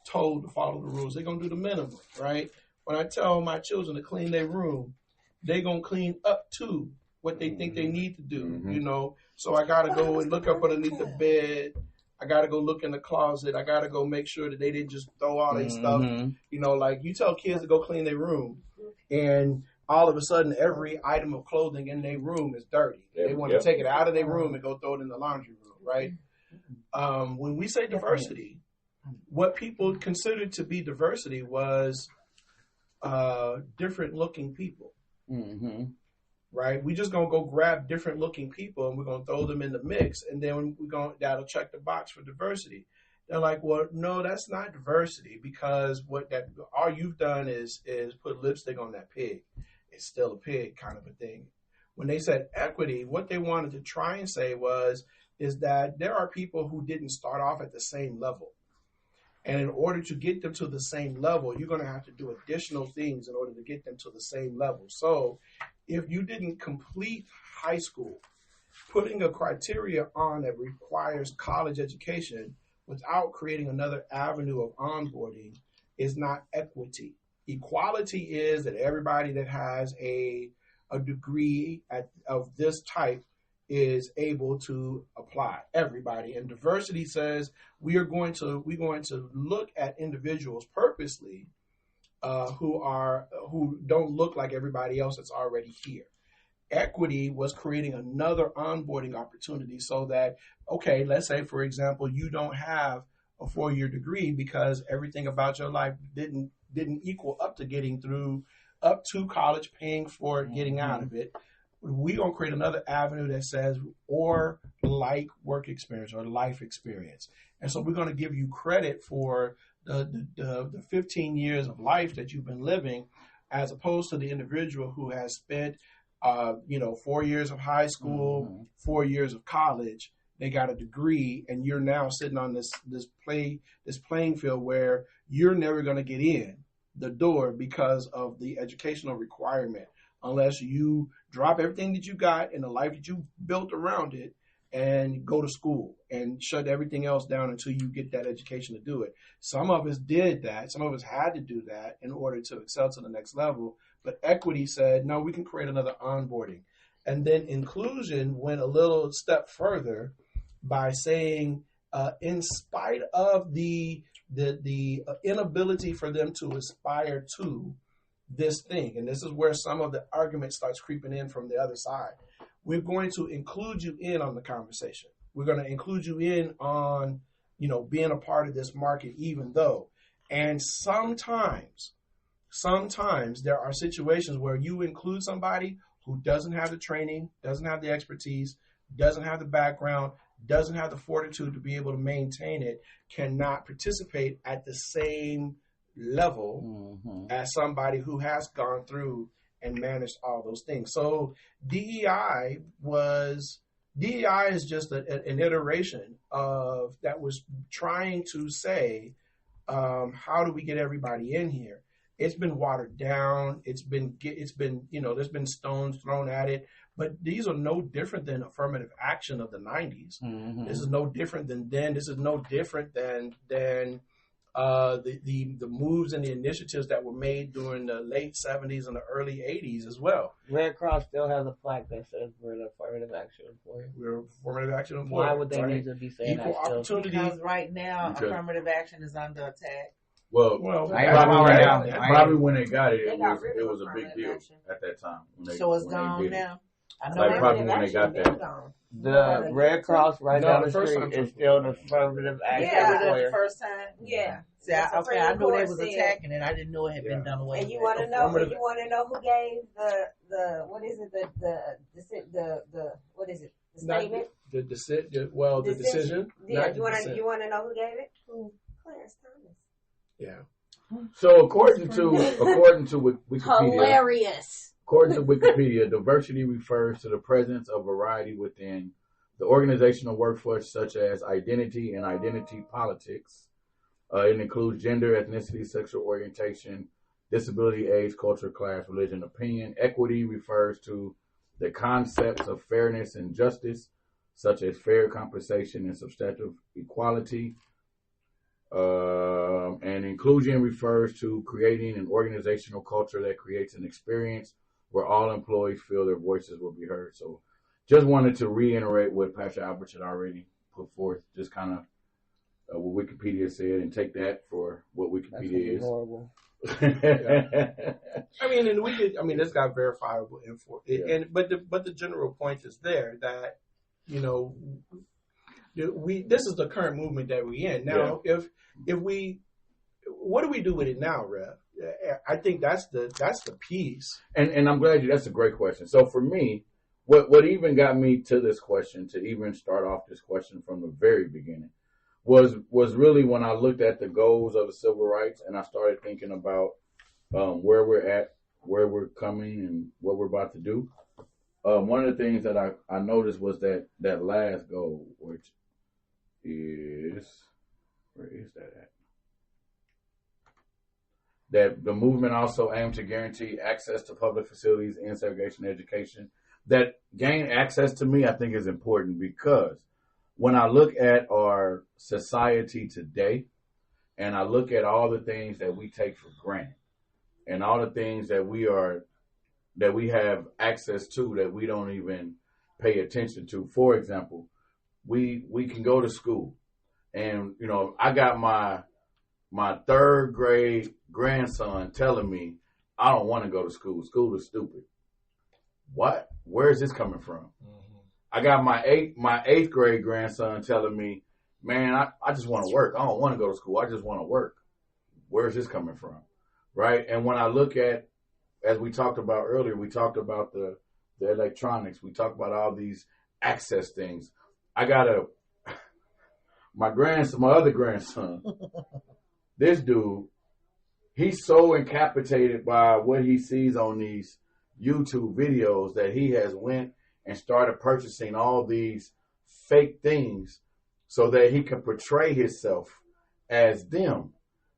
Speaker 3: told to follow the rules, they're going to do the minimum, right? When I tell my children to clean their room, they're going to clean up to what they think they need to do, So I got to go and look up underneath the bed. I got to go look in the closet. I got to go make sure that they didn't just throw all their stuff. Like you tell kids to go clean their room, and all of a sudden every item of clothing in their room is dirty. They want to take it out of their room and go throw it in the laundry room, right? When we say diversity, what people considered to be diversity was different looking people. Right? We just gonna go grab different looking people and we're gonna throw them in the mix, and then that'll check the box for diversity. They're like, well, no, that's not diversity, because all you've done is put lipstick on that pig. It's still a pig, kind of a thing. When they said equity, what they wanted to try and say is that there are people who didn't start off at the same level. And in order to get them to the same level, you're going to have to do additional things in order to get them to the same level. So if you didn't complete high school, putting a criteria on that requires college education without creating another avenue of onboarding is not equity. Equality is that everybody that has a degree of this type is able to apply. Everybody. And diversity says we're going to look at individuals purposely who don't look like everybody else that's already here. Equity was creating another onboarding opportunity so that, okay, let's say, for example, you don't have a 4-year degree because everything about your life didn't equal up to college, paying for it, getting out of it. We're going to create another avenue that says, or like work experience or life experience. And so we're going to give you credit for the 15 years of life that you've been living, as opposed to the individual who has spent 4 years of high school, 4 years of college. They got a degree, and you're now sitting on this playing field where you're never going to get in the door because of the educational requirement, unless you drop everything that you got and the life that you built around it and go to school and shut everything else down until you get that education to do it. Some of us did that. Some of us had to do that in order to excel to the next level. But equity said, no, we can create another onboarding. And then inclusion went a little step further by saying, in spite of the inability for them to aspire to this thing, and this is where some of the argument starts creeping in from the other side, we're going to include you in on the conversation. We're going to include you in on, being a part of this market, even though. And sometimes there are situations where you include somebody who doesn't have the training, doesn't have the expertise, doesn't have the background, doesn't have the fortitude to be able to maintain it, cannot participate at the same level as somebody who has gone through and managed all those things. So DEI is just an iteration of that was trying to say, how do we get everybody in here? It's been watered down. It's been there's been stones thrown at it. But these are no different than affirmative action of the 90s. This is no different than then. This is no different than the moves and the initiatives that were made during the late 70s and the early 80s as well.
Speaker 6: Red Cross still has a plaque that says we're the affirmative action employer.
Speaker 3: We're affirmative action employer.
Speaker 6: Why would they need to be saying
Speaker 3: equal
Speaker 6: that still?
Speaker 3: opportunity?
Speaker 2: Because right now, affirmative action is under attack.
Speaker 1: Well, probably when they got it, it was a big deal at that time.
Speaker 2: So it's gone now?
Speaker 4: I
Speaker 1: know probably when they got that.
Speaker 6: The Red Cross down the street is still an affirmative action employer.
Speaker 2: The first time? Yeah. See, I knew they was attacking it. I didn't know it had been done away.
Speaker 4: And you want to know? You want to know who gave the what is it? The what is it? The statement.
Speaker 3: The decision.
Speaker 4: Yeah. You want to know who gave it? Clarence Thomas.
Speaker 3: Yeah.
Speaker 1: So according to Wikipedia,
Speaker 4: hilarious.
Speaker 1: According to Wikipedia, diversity refers to the presence of variety within the organizational workforce, such as identity and identity politics. It includes gender, ethnicity, sexual orientation, disability, age, culture, class, religion, opinion. Equity refers to the concepts of fairness and justice, such as fair compensation and substantive equality. And inclusion refers to creating an organizational culture that creates an experience where all employees feel their voices will be heard. So just wanted to reiterate what Pastor Albert had already put forth, just kind of what Wikipedia said, and take that for what Wikipedia is.
Speaker 6: Horrible.
Speaker 3: This got verifiable info. But the general point is there that, this is the current movement that we're in. Now, if we, what do we do with it now, Rev? I think that's the piece. And
Speaker 1: I'm glad that's a great question. So for me, what even got me to this question, to even start off this question from the very beginning, was really when I looked at the goals of the civil rights, and I started thinking about where we're at, where we're coming, and what we're about to do. One of the things that I noticed was that last goal, which is, where is that at? that the movement also aimed to guarantee access to public facilities and segregation education. That gain access to me, I think, is important because when I look at our society today and I look at all the things that we take for granted and all the things that we have access to that we don't even pay attention to. For example, we can go to school and, I got my third grade grandson telling me, I don't want to go to school. School is stupid. What? Where is this coming from? Mm-hmm. I got my eighth grade grandson telling me, man, I just want to work. I don't want to go to school. I just want to work. Where is this coming from? Right? And when I look at, as we talked about earlier, we talked about the electronics. We talked about all these access things. I got my other grandson, this dude, he's so incapacitated by what he sees on these YouTube videos that he has went and started purchasing all these fake things so that he can portray himself as them,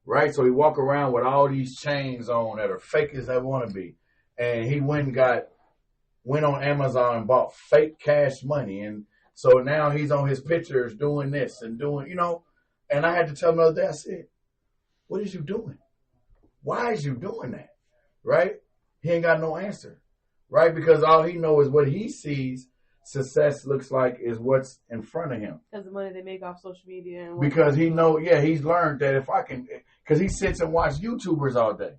Speaker 1: right? So he walk around with all these chains on that are fake as they want to be. And he went on Amazon and bought fake cash money. And so now he's on his pictures doing this and doing, and I had to tell him the other day, I said, what is you doing? Why is you doing that? Right? He ain't got no answer. Right? Because all he knows is what he sees success looks like is what's in front of him.
Speaker 5: Because the money they make off social media. And
Speaker 1: because he he's learned that if I can, because he sits and watches YouTubers all day.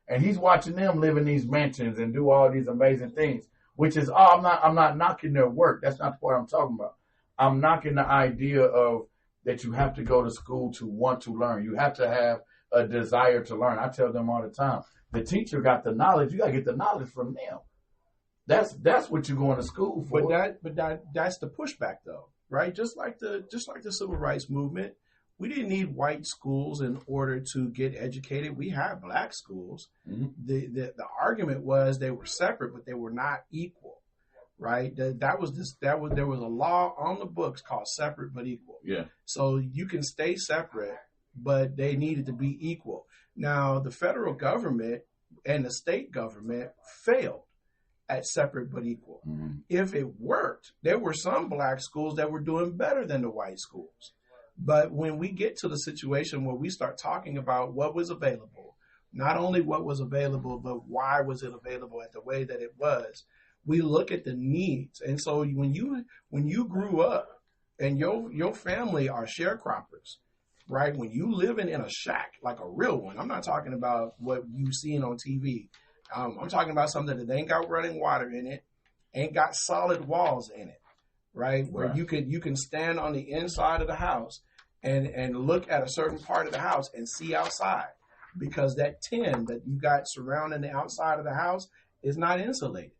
Speaker 1: And he's watching them live in these mansions and do all these amazing things, which is, I'm not knocking their work. That's not the part I'm talking about. I'm knocking the idea of that you have to go to school to want to learn. You have to have a desire to learn. I tell them all the time, the teacher got the knowledge. You got to get the knowledge from them. That's what you're going to school for.
Speaker 3: But that's the pushback though, right? Just like the civil rights movement, we didn't need white schools in order to get educated. We had black schools. Mm-hmm. The argument was they were separate, but they were not equal, right? There was a law on the books called separate but equal.
Speaker 1: Yeah.
Speaker 3: So you can stay separate, but they needed to be equal. Now, the federal government and the state government failed at separate but equal. Mm-hmm. If it worked, there were some black schools that were doing better than the white schools. But when we get to the situation where we start talking about what was available, not only what was available, but why was it available at the way that it was, we look at the needs. And so when you grew up and your family are sharecroppers, right? When you living in a shack, like a real one, I'm not talking about what you've seen on TV. I'm talking about something that ain't got running water in it, ain't got solid walls in it, right? Where you can stand on the inside of the house and look at a certain part of the house and see outside, because that tin that you got surrounding the outside of the house is not insulated,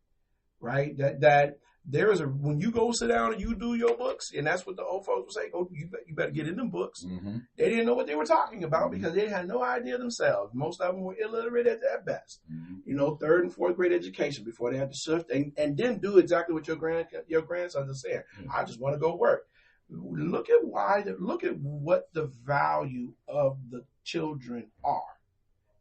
Speaker 3: right? That there is when you go sit down and you do your books, and that's what the old folks would say, you better get in them books. Mm-hmm. They didn't know what they were talking about because they had no idea themselves. Most of them were illiterate at best. Mm-hmm. Third and fourth grade education before they had to shift and didn't do exactly what your grandsons are saying. Mm-hmm. I just want to go work. Look at what the value of the children are.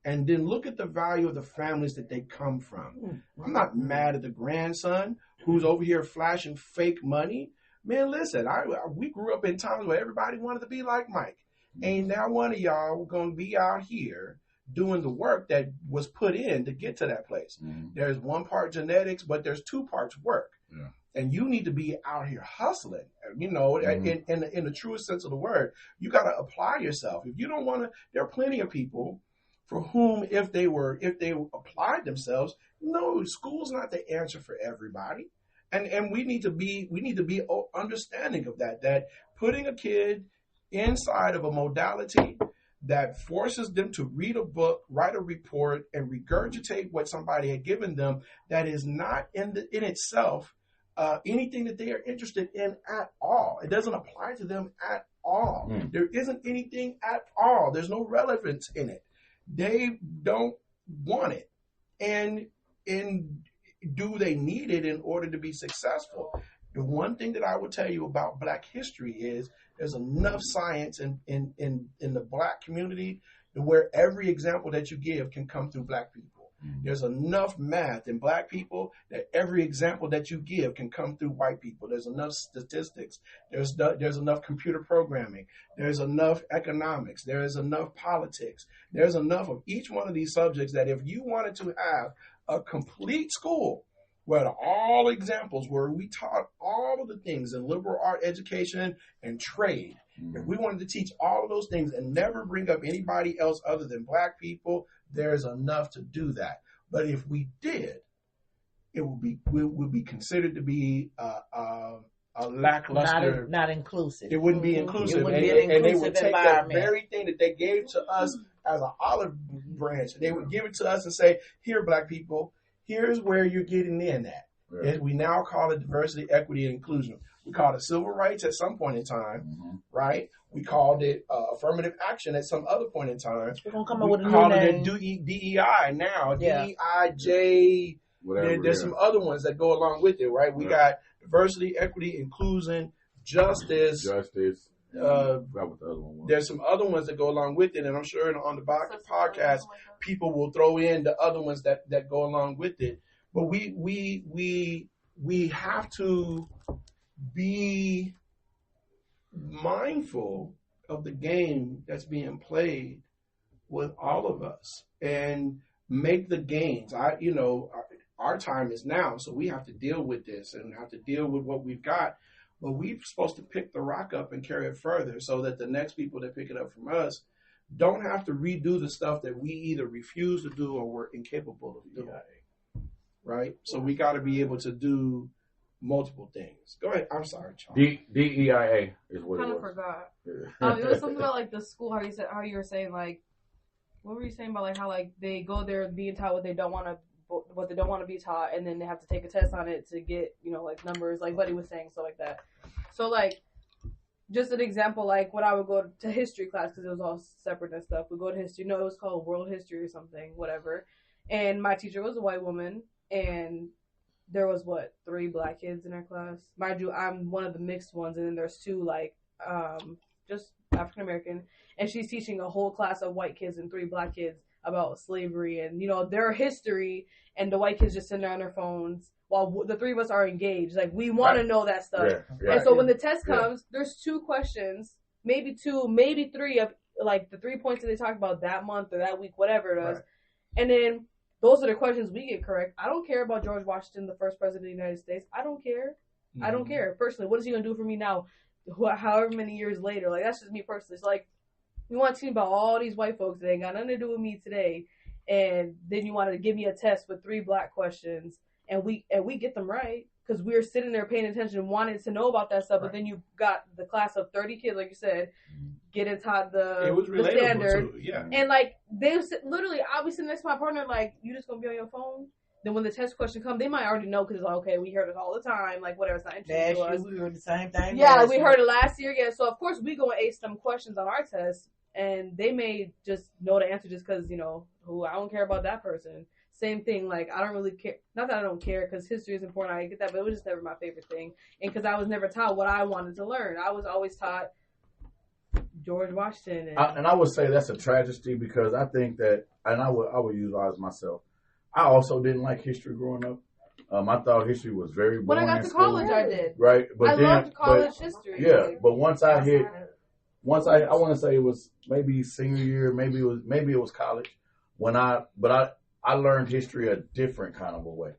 Speaker 3: And then look at the value of the families that they come from. Mm-hmm. I'm not mad at the grandson who's over here flashing fake money. Man, listen, we grew up in times where everybody wanted to be like Mike. Ain't now one of y'all going to be out here doing the work that was put in to get to that place. Mm-hmm. There's one part genetics, but there's two parts work. Yeah. And you need to be out here hustling, mm-hmm. in the truest sense of the word. You got to apply yourself. If you don't want to, there are plenty of people for whom, if they applied themselves, no, school's not the answer for everybody. And we need to be understanding of that putting a kid inside of a modality that forces them to read a book, write a report, and regurgitate what somebody had given them, that is not in itself anything that they are interested in at all. It doesn't apply to them at all. Mm. There isn't anything at all. There's no relevance in it. They don't want it. And do they need it in order to be successful? The one thing that I would tell you about Black history is there's enough science in the Black community where every example that you give can come through black people. There's enough math in black people that every example that you give can come through white people. There's enough statistics. There's enough computer programming. There's enough economics. There is enough politics. There's enough of each one of these subjects that if you wanted to have a complete school where all examples where we taught all of the things in liberal art education and trade, if we wanted to teach all of those things and never bring up anybody else other than black people, there's enough to do that. But if we did, it would be considered to be a lackluster,
Speaker 2: not inclusive.
Speaker 3: It wouldn't be inclusive,
Speaker 2: It wouldn't be an
Speaker 3: and they
Speaker 2: inclusive
Speaker 3: would take that
Speaker 2: environment.
Speaker 3: very thing that they gave to us as an olive branch, and they would give it to us and say, "Here, black people, here's where you're getting in at."
Speaker 1: Right.
Speaker 3: And we now call it diversity, equity, and inclusion. We called it civil rights at some point in time, right? We called it affirmative action at some other point in time.
Speaker 2: We're gonna come up with a
Speaker 3: We
Speaker 2: new
Speaker 3: call
Speaker 2: name.
Speaker 3: it DEI now.
Speaker 2: Yeah.
Speaker 3: DEIJ.
Speaker 1: Whatever.
Speaker 3: There's some other ones that go along with it, right? We got diversity, equity, inclusion, justice.
Speaker 1: Justice.
Speaker 3: Uh,
Speaker 1: Forgot what the other one was.
Speaker 3: There's some other ones that go along with it, and I'm sure on the podcast people will throw in the other ones that go along with it. But we have to be mindful of the game that's being played with all of us and make the gains. Our time is now, so we have to deal with this and have to deal with what we've got. But we're supposed to pick the rock up and carry it further so that the next people that pick it up from us don't have to redo the stuff that we either refuse to do or we're incapable of doing. Right? So we got to be able to do multiple things. Go ahead. I'm sorry, Charles.
Speaker 1: DEIA is what
Speaker 5: Kind
Speaker 1: it
Speaker 5: of
Speaker 1: was.
Speaker 5: forgot. It was something about like the school. How you were saying like, what were you saying about like how like they go there being taught what they don't want to be taught, and then they have to take a test on it to get like numbers, like Buddy was saying, stuff like that. So like, just an example, like when I would go to history class because it was all separate and stuff. We go to history. No, it was called world history or something, whatever. And my teacher was a white woman, and there was 3 black kids in our class. Mind you, I'm one of the mixed ones, and then there's 2 like just African American, and she's teaching a whole class of white kids and 3 black kids about slavery and their history, and the white kids just sitting there on their phones while the 3 of us are engaged. Like we want to know that stuff.
Speaker 1: Yeah.
Speaker 5: And so when the test comes, there's 2 questions, maybe 2, maybe 3 of like the 3 points that they talk about that month or that week, whatever it is, and then those are the questions we get correct. I don't care about George Washington, the first president of the United States. I don't care. Mm-hmm. I don't care. Personally, what is he going to do for me now, however many years later? Like, that's just me personally. It's like, you want to teach me about all these white folks that ain't got nothing to do with me today, and then you want to give me a test with 3 black questions, and we get them right because we're sitting there paying attention, wanting to know about that stuff, but then you got the class of 30 kids, like you said, getting taught the standard. And like they literally, I'll be sitting next to my partner, like, you just gonna be on your phone? Then when the test question comes, they might already know because it's like, okay, we heard it all the time, like whatever, it's not interesting to us.
Speaker 2: We heard the same thing.
Speaker 5: Yeah, like we heard it last year. Yeah, so of course we go and ace some questions on our test, and they may just know the answer just because who I don't care about that person. Same thing, like I don't really care. Not that I don't care, because history is important. I get that, but it was just never my favorite thing, and because I was never taught what I wanted to learn. I was always taught George Washington.
Speaker 1: And I would say that's a tragedy because I think that, and I would utilize myself. I also didn't like history growing up. I thought history was very boring.
Speaker 5: When I got to college, I did.
Speaker 1: Right, but
Speaker 5: I loved college history.
Speaker 1: Yeah, but once I want to say it was maybe senior year, maybe it was college. I learned history a different kind of a way,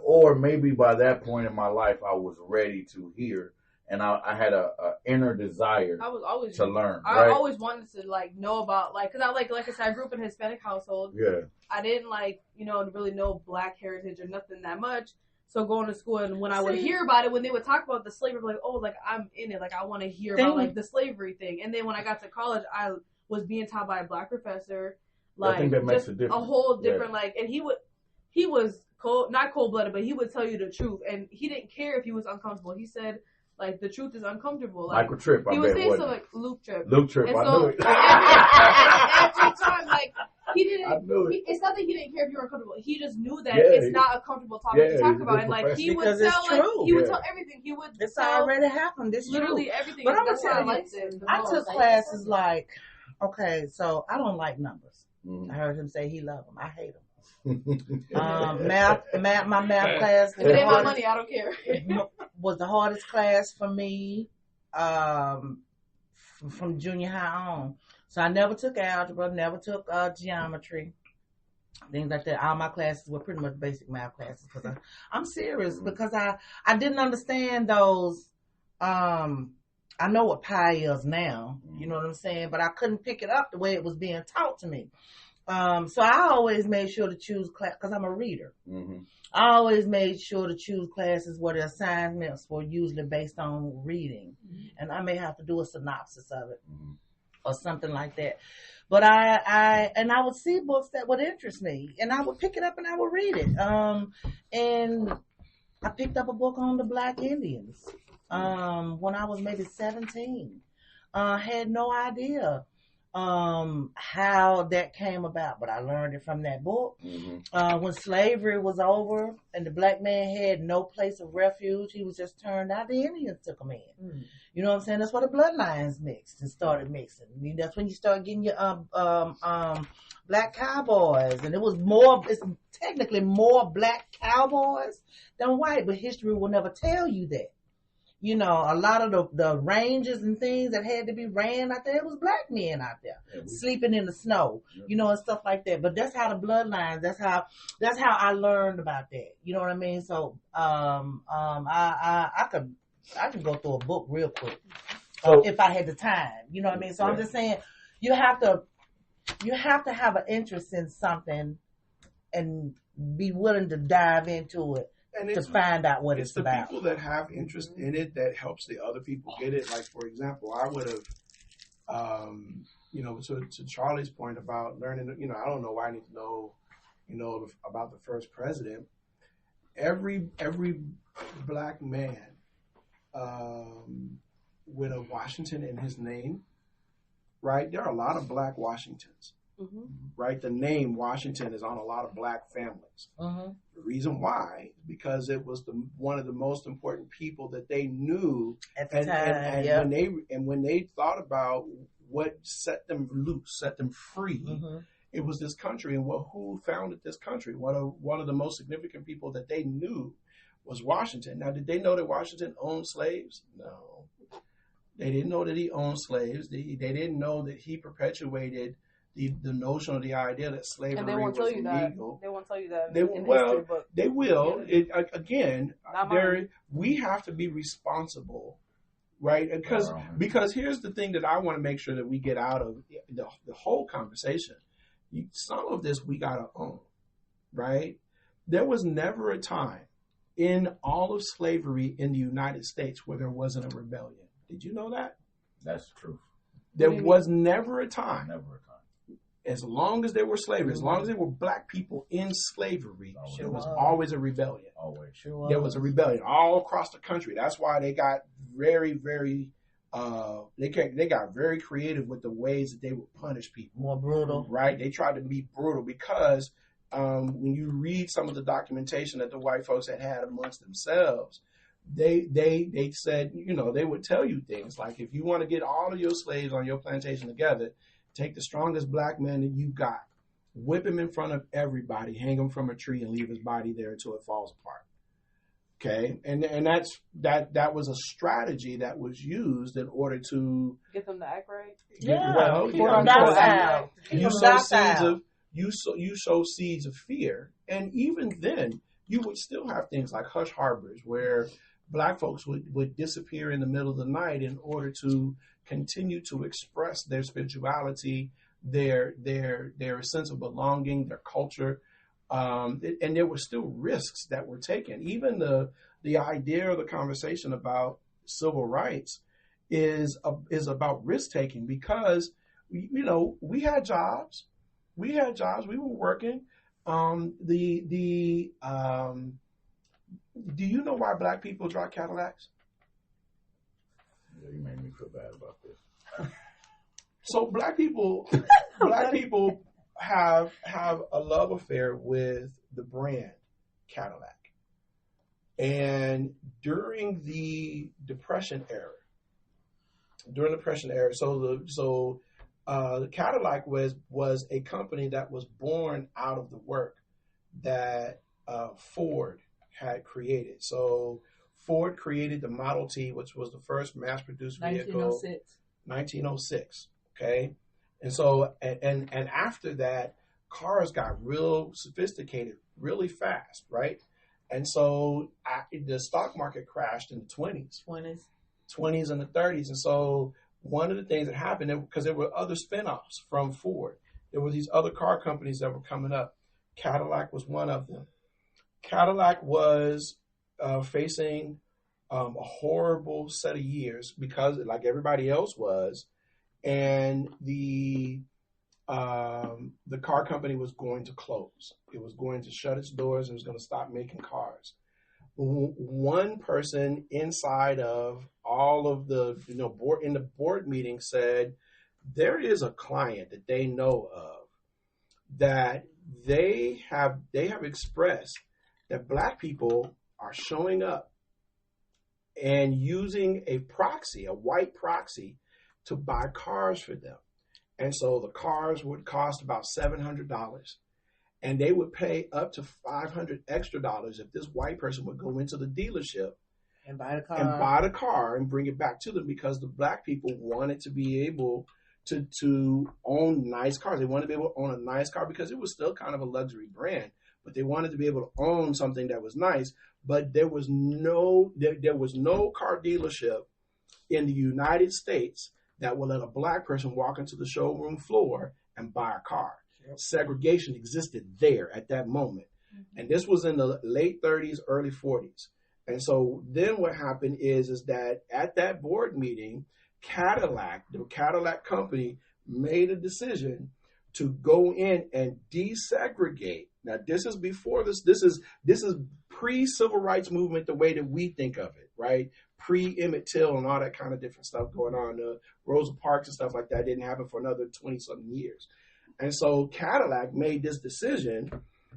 Speaker 1: or maybe by that point in my life I was ready to hear, and I had a inner desire.
Speaker 5: I was always
Speaker 1: to learn.
Speaker 5: I always wanted to know about because I like I said, I grew up in a Hispanic household.
Speaker 1: Yeah,
Speaker 5: I didn't really know Black heritage or nothing that much. So going to school, and when I would hear about it, when they would talk about the slavery, like, oh, like I'm in it, like I want to hear about like the slavery thing. And then when I got to college, I was being taught by a Black professor. Like, I think that makes a difference. A whole different, and he was not cold-blooded, but he would tell you the truth, and he didn't care if he was uncomfortable. He said, like, the truth is uncomfortable. Like,
Speaker 1: Michael Tripp,
Speaker 5: he was saying something like Luke Tripp.
Speaker 1: Luke Tripp, I knew it.
Speaker 5: Every time, like, he didn't, it's not that he didn't care if you were uncomfortable. He just knew that it's not a comfortable topic to talk about. And, like, he would tell, tell everything.
Speaker 2: It's already happened. It's
Speaker 5: literally
Speaker 2: true.
Speaker 5: everything.
Speaker 2: But I'm going to tell you, I took classes like Okay, so I don't like numbers. I heard him say he loved them. I hate them. Math, my math class.
Speaker 5: If it ain't my money, I don't care.
Speaker 2: Was the hardest class for me from junior high on. So I never took algebra, never took geometry, things like that. All my classes were pretty much basic math classes because I'm serious because I didn't understand those. I know what pi is now, you know what I'm saying, but I couldn't pick it up the way it was being taught to me. So I always made sure to choose class because I'm a reader. I always made sure to choose classes where the assignments were usually based on reading, and I may have to do a synopsis of it or something like that. But I would see books that would interest me, and I would pick it up and I would read it. And I picked up a book on the Black Indians when I was maybe 17. Had no idea how that came about, but I learned it from that book. When slavery was over and the black man had no place of refuge, he was just turned out. The Indians took him in. You know what I'm saying? That's why the bloodlines mixed and started mixing. I mean, that's when you start getting your black cowboys, and it's technically more black cowboys than white, but history will never tell you that. You know, a lot of the ranges and things that had to be ran out there, it was black men out there sleeping in the snow, you know, and stuff like that. But that's how the bloodlines, that's how I learned about that. You know what I mean? So, I could go through a book real quick if I had the time. You know what I mean? So I'm just saying, you have to have an interest in something and be willing to dive into it. And to find out what it's about.
Speaker 3: It's the people that have interest in it that helps the other people get it. Like, for example, I would have, you know, to Charlie's point about learning, you know, I don't know why I need to know, you know, about the first president. Every black man with a Washington in his name, right? There are a lot of black Washingtons. Right, the name Washington is on a lot of black families. The reason why, because it was one of the most important people that they knew
Speaker 2: at the time.
Speaker 3: When they thought about what set them loose, set them free, it was this country. And who founded this country? One of the most significant people that they knew was Washington. Now, did they know that Washington owned slaves? No, they didn't know that he owned slaves. They didn't know that he perpetuated the notion or the idea that slavery was illegal.
Speaker 5: They won't tell you that.
Speaker 3: They will.
Speaker 5: Yeah.
Speaker 3: We have to be responsible, right? Because here's the thing that I want to make sure that we get out of the whole conversation. Some of this we gotta own, right? There was never a time in all of slavery in the United States where there wasn't a rebellion. Did you know that?
Speaker 1: That's true.
Speaker 3: There was never a time. As long as there were slavery, as long as there were black people in slavery, there was always a rebellion.
Speaker 1: Always.
Speaker 3: There was a rebellion all across the country. That's why they got very, very, they got very creative with the ways that they would punish people.
Speaker 2: More brutal.
Speaker 3: Right? They tried to be brutal because when you read some of the documentation that the white folks had amongst themselves, they said, you know, they would tell you things like, if you want to get all of your slaves on your plantation together, take the strongest black man that you got, whip him in front of everybody, hang him from a tree, and leave his body there until it falls apart. Okay, and that was a strategy that was used in order to
Speaker 5: get them to act right.
Speaker 3: You sow seeds of fear, and even then, you would still have things like hush harbors where black folks would disappear in the middle of the night in order to continue to express their spirituality, their sense of belonging, their culture, and there were still risks that were taken. Even the idea of the conversation about civil rights is about risk taking because we had jobs, we were working. Do you know why black people drive Cadillacs?
Speaker 1: You made me feel bad about this.
Speaker 3: So black people have a love affair with the brand Cadillac. And during the Depression era, so Cadillac was a company that was born out of the work that Ford had created. So Ford created the Model T, which was the first mass-produced vehicle. 1906. Okay, and so and after that, cars got real sophisticated really fast, right? And so the stock market crashed in the 20s and the 30s. And so one of the things that happened, because there were other spinoffs from Ford, there were these other car companies that were coming up. Cadillac was one of them. Cadillac was facing a horrible set of years because, like everybody else was, and the car company was going to close. It was going to shut its doors. It was going to stop making cars. One person inside of all of the board in the board meeting said there is a client that they know of that they have expressed that black people are showing up and using a proxy, a white proxy, to buy cars for them. And so the cars would cost about $700, and they would pay up to $500 extra if this white person would go into the dealership
Speaker 2: and buy the car
Speaker 3: and bring it back to them, because the black people wanted to be able to own nice cars. They wanted to be able to own a nice car because it was still kind of a luxury brand, but they wanted to be able to own something that was nice. But there was no car dealership in the United States that will let a black person walk into the showroom floor and buy a car. Yep. Segregation existed there at that moment. Mm-hmm. And this was in the late 30s, early 40s. And so then what happened is that at that board meeting, the Cadillac company made a decision to go in and desegregate. Now, this is before this is pre-civil rights movement, the way that we think of it, right? Pre-Emmett Till and all that kind of different stuff going on. Rosa Parks and stuff like that didn't happen for another 20-something years. And so Cadillac made this decision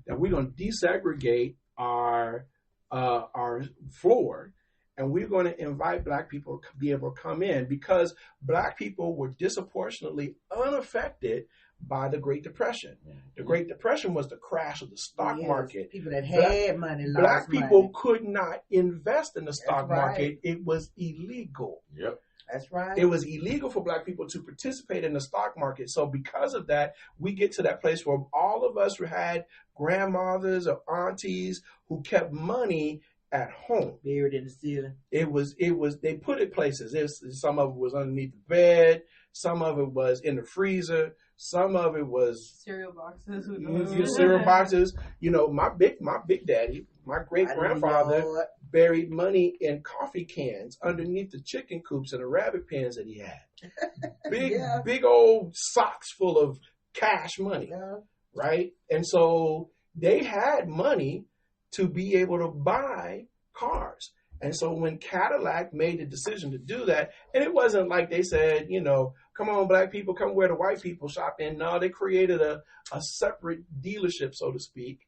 Speaker 3: that we're going to desegregate our floor, and we're going to invite black people to be able to come in, because black people were disproportionately unaffected by the Great Depression. Mm-hmm. The Great Depression was the crash of the stock market.
Speaker 2: People that had money,
Speaker 3: black people could not invest in the stock market. It was illegal.
Speaker 1: Yep.
Speaker 2: That's right.
Speaker 3: It was illegal for black people to participate in the stock market. So because of that, we get to that place where all of us who had grandmothers or aunties who kept money at home.
Speaker 2: Buried in the ceiling.
Speaker 3: It was, they put it places. Some of it was underneath the bed. Some of it was in the freezer. Some of it was
Speaker 5: cereal boxes.
Speaker 3: Cereal boxes. My big daddy, my great grandfather buried money in coffee cans underneath the chicken coops and the rabbit pens that he had. Big old socks full of cash money, right? And so they had money to be able to buy cars. And so when Cadillac made the decision to do that, and it wasn't like they said, come on, black people, come where the white people shop in. No, they created a separate dealership, so to speak,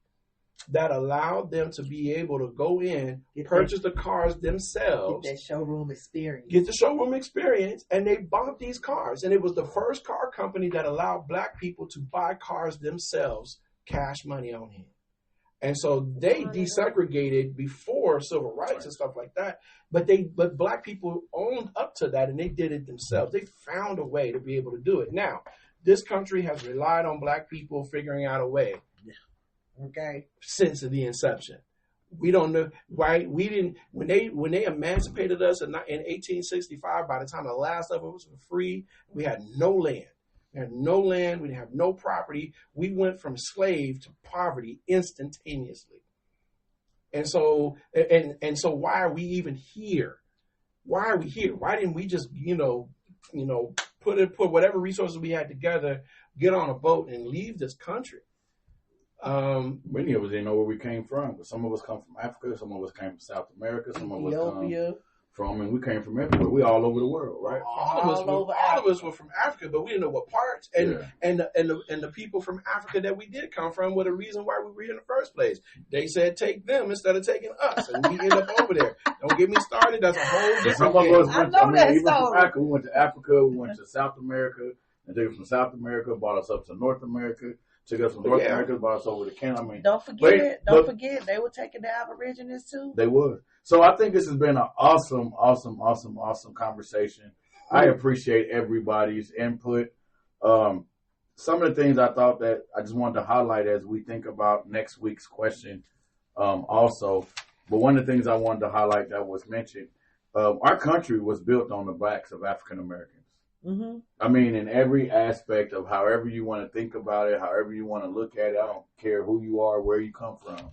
Speaker 3: that allowed them to be able to go in, purchase the cars themselves.
Speaker 2: Get the showroom experience. And they bought these cars. And it was the first car company that allowed black people to buy cars themselves, cash money on hand.
Speaker 3: And so they desegregated before civil rights and stuff like that. But black people owned up to that, and they did it themselves. They found a way to be able to do it. Now, this country has relied on black people figuring out a way.
Speaker 2: Okay.
Speaker 3: Since the inception. We don't know why we didn't, when they emancipated us in 1865, by the time the last of it was free, we had no land. We had no land. We didn't have no property. We went from slave to poverty instantaneously. And so why are we even here? Why are we here? Why didn't we just, put whatever resources we had together, get on a boat and leave this country?
Speaker 1: Many of us didn't know where we came from, but some of us come from Africa, some of us came from South America, some of us come from, and we came from everywhere. We all over the world, right?
Speaker 3: All of us were from Africa, but we didn't know what parts. And the people from Africa that we did come from were the reason why we were here in the first place. They said take them instead of taking us, and we end up over there. Don't get me started. That's a whole different thing.
Speaker 1: Some of us went, even from Africa, we went to Africa, we went to South America, and took us from South America, brought us up to North America, took us from North America, brought us over to Canada. I mean,
Speaker 2: don't forget, they were taking the Aborigines too.
Speaker 1: They were. So I think this has been an awesome conversation. I appreciate everybody's input. Some of the things I thought that I just wanted to highlight as we think about next week's question also. But one of the things I wanted to highlight that was mentioned, our country was built on the backs of African Americans. Mm-hmm. I mean, in every aspect of however you want to think about it, however you want to look at it, I don't care who you are, where you come from.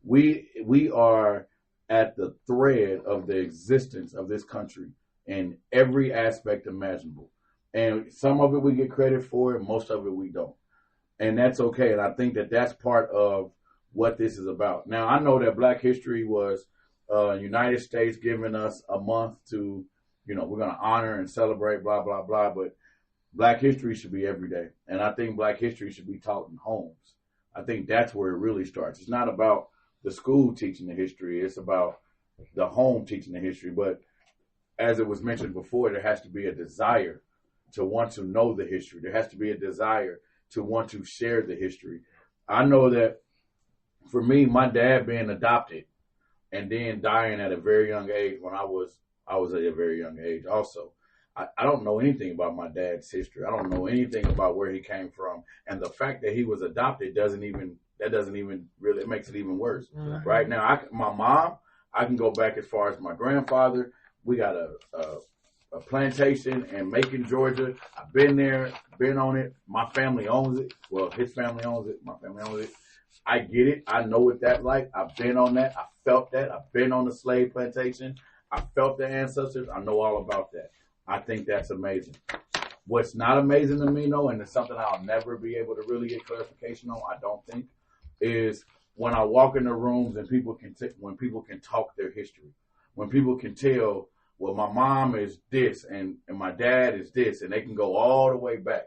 Speaker 1: We are at the thread of the existence of this country in every aspect imaginable. And some of it we get credit for, and most of it we don't. And that's okay. And I think that that's part of what this is about. Now, I know that Black History was United States giving us a month to, we're going to honor and celebrate, blah, blah, blah. But Black History should be every day. And I think Black History should be taught in homes. I think that's where it really starts. It's not about the school teaching the history. It's about the home teaching the history. But as it was mentioned before, there has to be a desire to want to know the history. There has to be a desire to want to share the history. I know that for me, my dad being adopted and then dying at a very young age when I was at a very young age also. I don't know anything about my dad's history. I don't know anything about where he came from. And the fact that he was adopted doesn't even really, it makes it even worse. Mm-hmm. Right now, my mom, I can go back as far as my grandfather. We got a plantation in Macon, Georgia. I've been there, been on it. My family owns it. Well, his family owns it. My family owns it. I get it. I know what that's like. I've been on that. I felt that. I've been on the slave plantation. I felt the ancestors. I know all about that. I think that's amazing. What's not amazing to me, though, and it's something I'll never be able to really get clarification on, I don't think, is when I walk in the rooms and when people can talk their history, when people can tell, well, my mom is this and my dad is this, and they can go all the way back.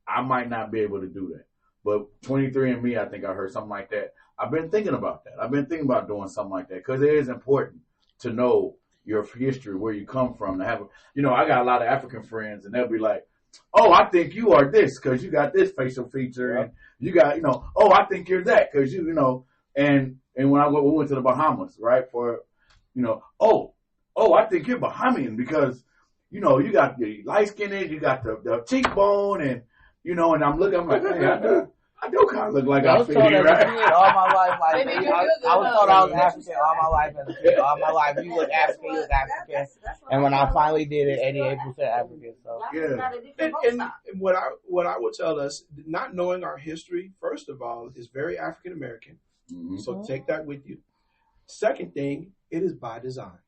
Speaker 1: I might not be able to do that. But 23andMe, I think I heard something like that. I've been thinking about that. I've been thinking about doing something like that because it is important to know your history, where you come from. To have, I got a lot of African friends, and they'll be like, "Oh, I think you are this because you got this facial feature, and you got, oh, I think you're that because you know." And when we went to the Bahamas, right, for, oh, I think you're Bahamian because, you got the light skin, you got the cheekbone, and and I'm like, hey, I do kind of look like I fit here, right?
Speaker 6: All my life, I was told I was African all my life as a kid. All my life, you look African, you look African. And when I finally did it, 88% African. So
Speaker 3: and what I would tell us, not knowing our history, first of all, is very African American. Mm-hmm. So take that with you. Second thing, it is by design.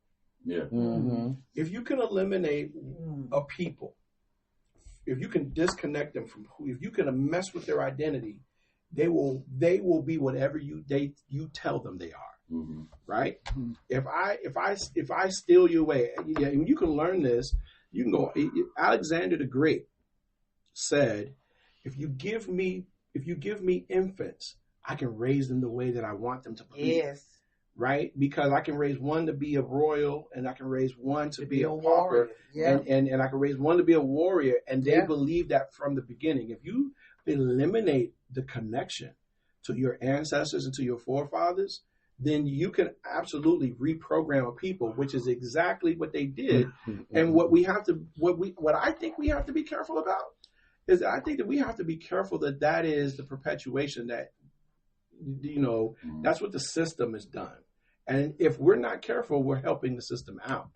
Speaker 1: Yeah.
Speaker 3: Mm-hmm. If you can eliminate a people, if you can disconnect them from if you can mess with their identity, they will be whatever you tell them they are. Mm-hmm. Right? Mm-hmm. If I steal you away, and you can learn this, you can go. Alexander the Great said, if you give me infants, I can raise them the way that I want them to be.
Speaker 2: Yes.
Speaker 3: Right? Because I can raise one to be a royal, and I can raise one to be a pauper, and I can raise one to be a warrior, and they believe that from the beginning. If you eliminate the connection to your ancestors and to your forefathers, then you can absolutely reprogram a people, which is exactly what they did. And what I think we have to be careful about is that I think that we have to be careful that is the perpetuation that, that's what the system has done. And if we're not careful, we're helping the system out.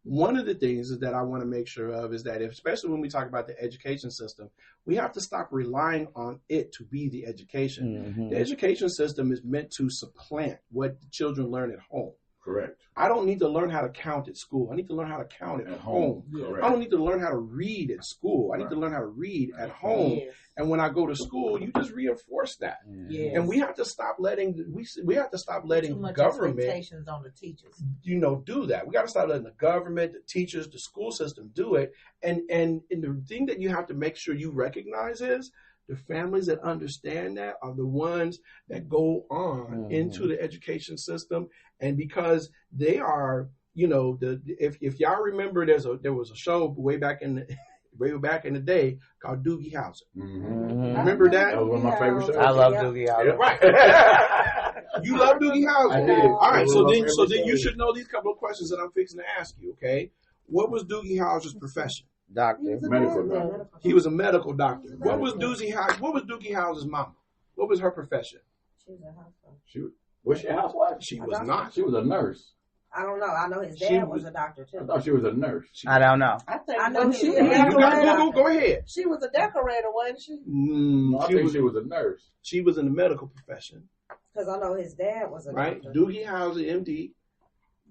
Speaker 3: One of the things that I want to make sure of is that, especially when we talk about the education system, we have to stop relying on it to be the education. Mm-hmm. The education system is meant to supplant what the children learn at home.
Speaker 1: Correct.
Speaker 3: I don't need to learn how to count at school. I need to learn how to count at home. I don't need to learn how to read at school. I need to learn how to read at home. Yes. And when I go to school, you just reinforce that. Yes. And we have to stop letting
Speaker 2: too much
Speaker 3: government
Speaker 2: expectations on the teachers.
Speaker 3: Do that. We got to stop letting the government, the teachers, the school system do it. And the thing that you have to make sure you recognize is the families that understand that are the ones that go on into the education system. And because they are, if y'all remember, there was a show way back in way back in the day called Doogie Howser.
Speaker 1: Mm-hmm.
Speaker 3: Remember that?
Speaker 1: That was one of my favorite shows.
Speaker 6: I love Doogie Howser.
Speaker 1: Yeah.
Speaker 3: Right. You love Doogie Howser.
Speaker 1: I did.
Speaker 3: All right, so
Speaker 1: That was
Speaker 3: then
Speaker 1: my
Speaker 3: you
Speaker 1: favorite
Speaker 3: should know these couple of questions that I'm fixing to ask you, okay? What was Doogie Howser's profession?
Speaker 6: Doctor.
Speaker 1: Medical doctor.
Speaker 3: He was a medical doctor. What was Doogie Howser's mama? What was her profession?
Speaker 4: She was a housewife.
Speaker 1: Was she a housewife?
Speaker 3: She was not.
Speaker 1: She was a nurse.
Speaker 4: I don't know. I know his
Speaker 3: She
Speaker 4: dad
Speaker 3: was-
Speaker 4: was a doctor
Speaker 1: I
Speaker 4: too.
Speaker 1: thought she was a nurse.
Speaker 6: I don't know.
Speaker 2: I know
Speaker 4: she
Speaker 2: she
Speaker 4: was
Speaker 2: was
Speaker 4: a
Speaker 2: a
Speaker 3: You gotta
Speaker 2: decorator.
Speaker 3: go ahead.
Speaker 2: She was a decorator, wasn't she?
Speaker 1: I think she was a nurse.
Speaker 3: She was in the medical profession,
Speaker 4: Because I know his dad was a
Speaker 3: right?
Speaker 4: doctor.
Speaker 3: Doogie Howser, MD,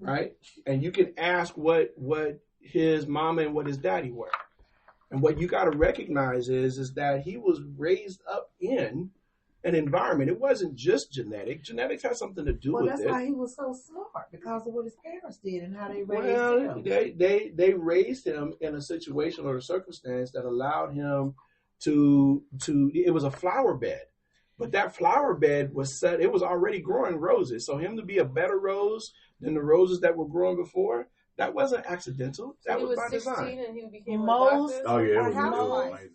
Speaker 3: right? And you can ask what his mama and what his daddy were. And what you got to recognize is that he was raised up in an environment. It wasn't just genetic. Genetics has something to do
Speaker 2: Well,
Speaker 3: with
Speaker 2: that's
Speaker 3: it.
Speaker 2: why he was so smart, because of what his parents did and how they raised
Speaker 3: Well,
Speaker 2: him.
Speaker 3: they raised him in a situation or a circumstance that allowed him to it was a flower bed. But that flower bed was set, it was already growing roses. So him to be a better rose than the roses that were growing before, that wasn't accidental. That
Speaker 5: he
Speaker 3: was
Speaker 5: was
Speaker 3: by
Speaker 5: 16
Speaker 3: design.
Speaker 5: and he became
Speaker 2: Most-
Speaker 5: a doctor.
Speaker 1: Oh yeah, it was
Speaker 2: Housewife.
Speaker 1: amazing.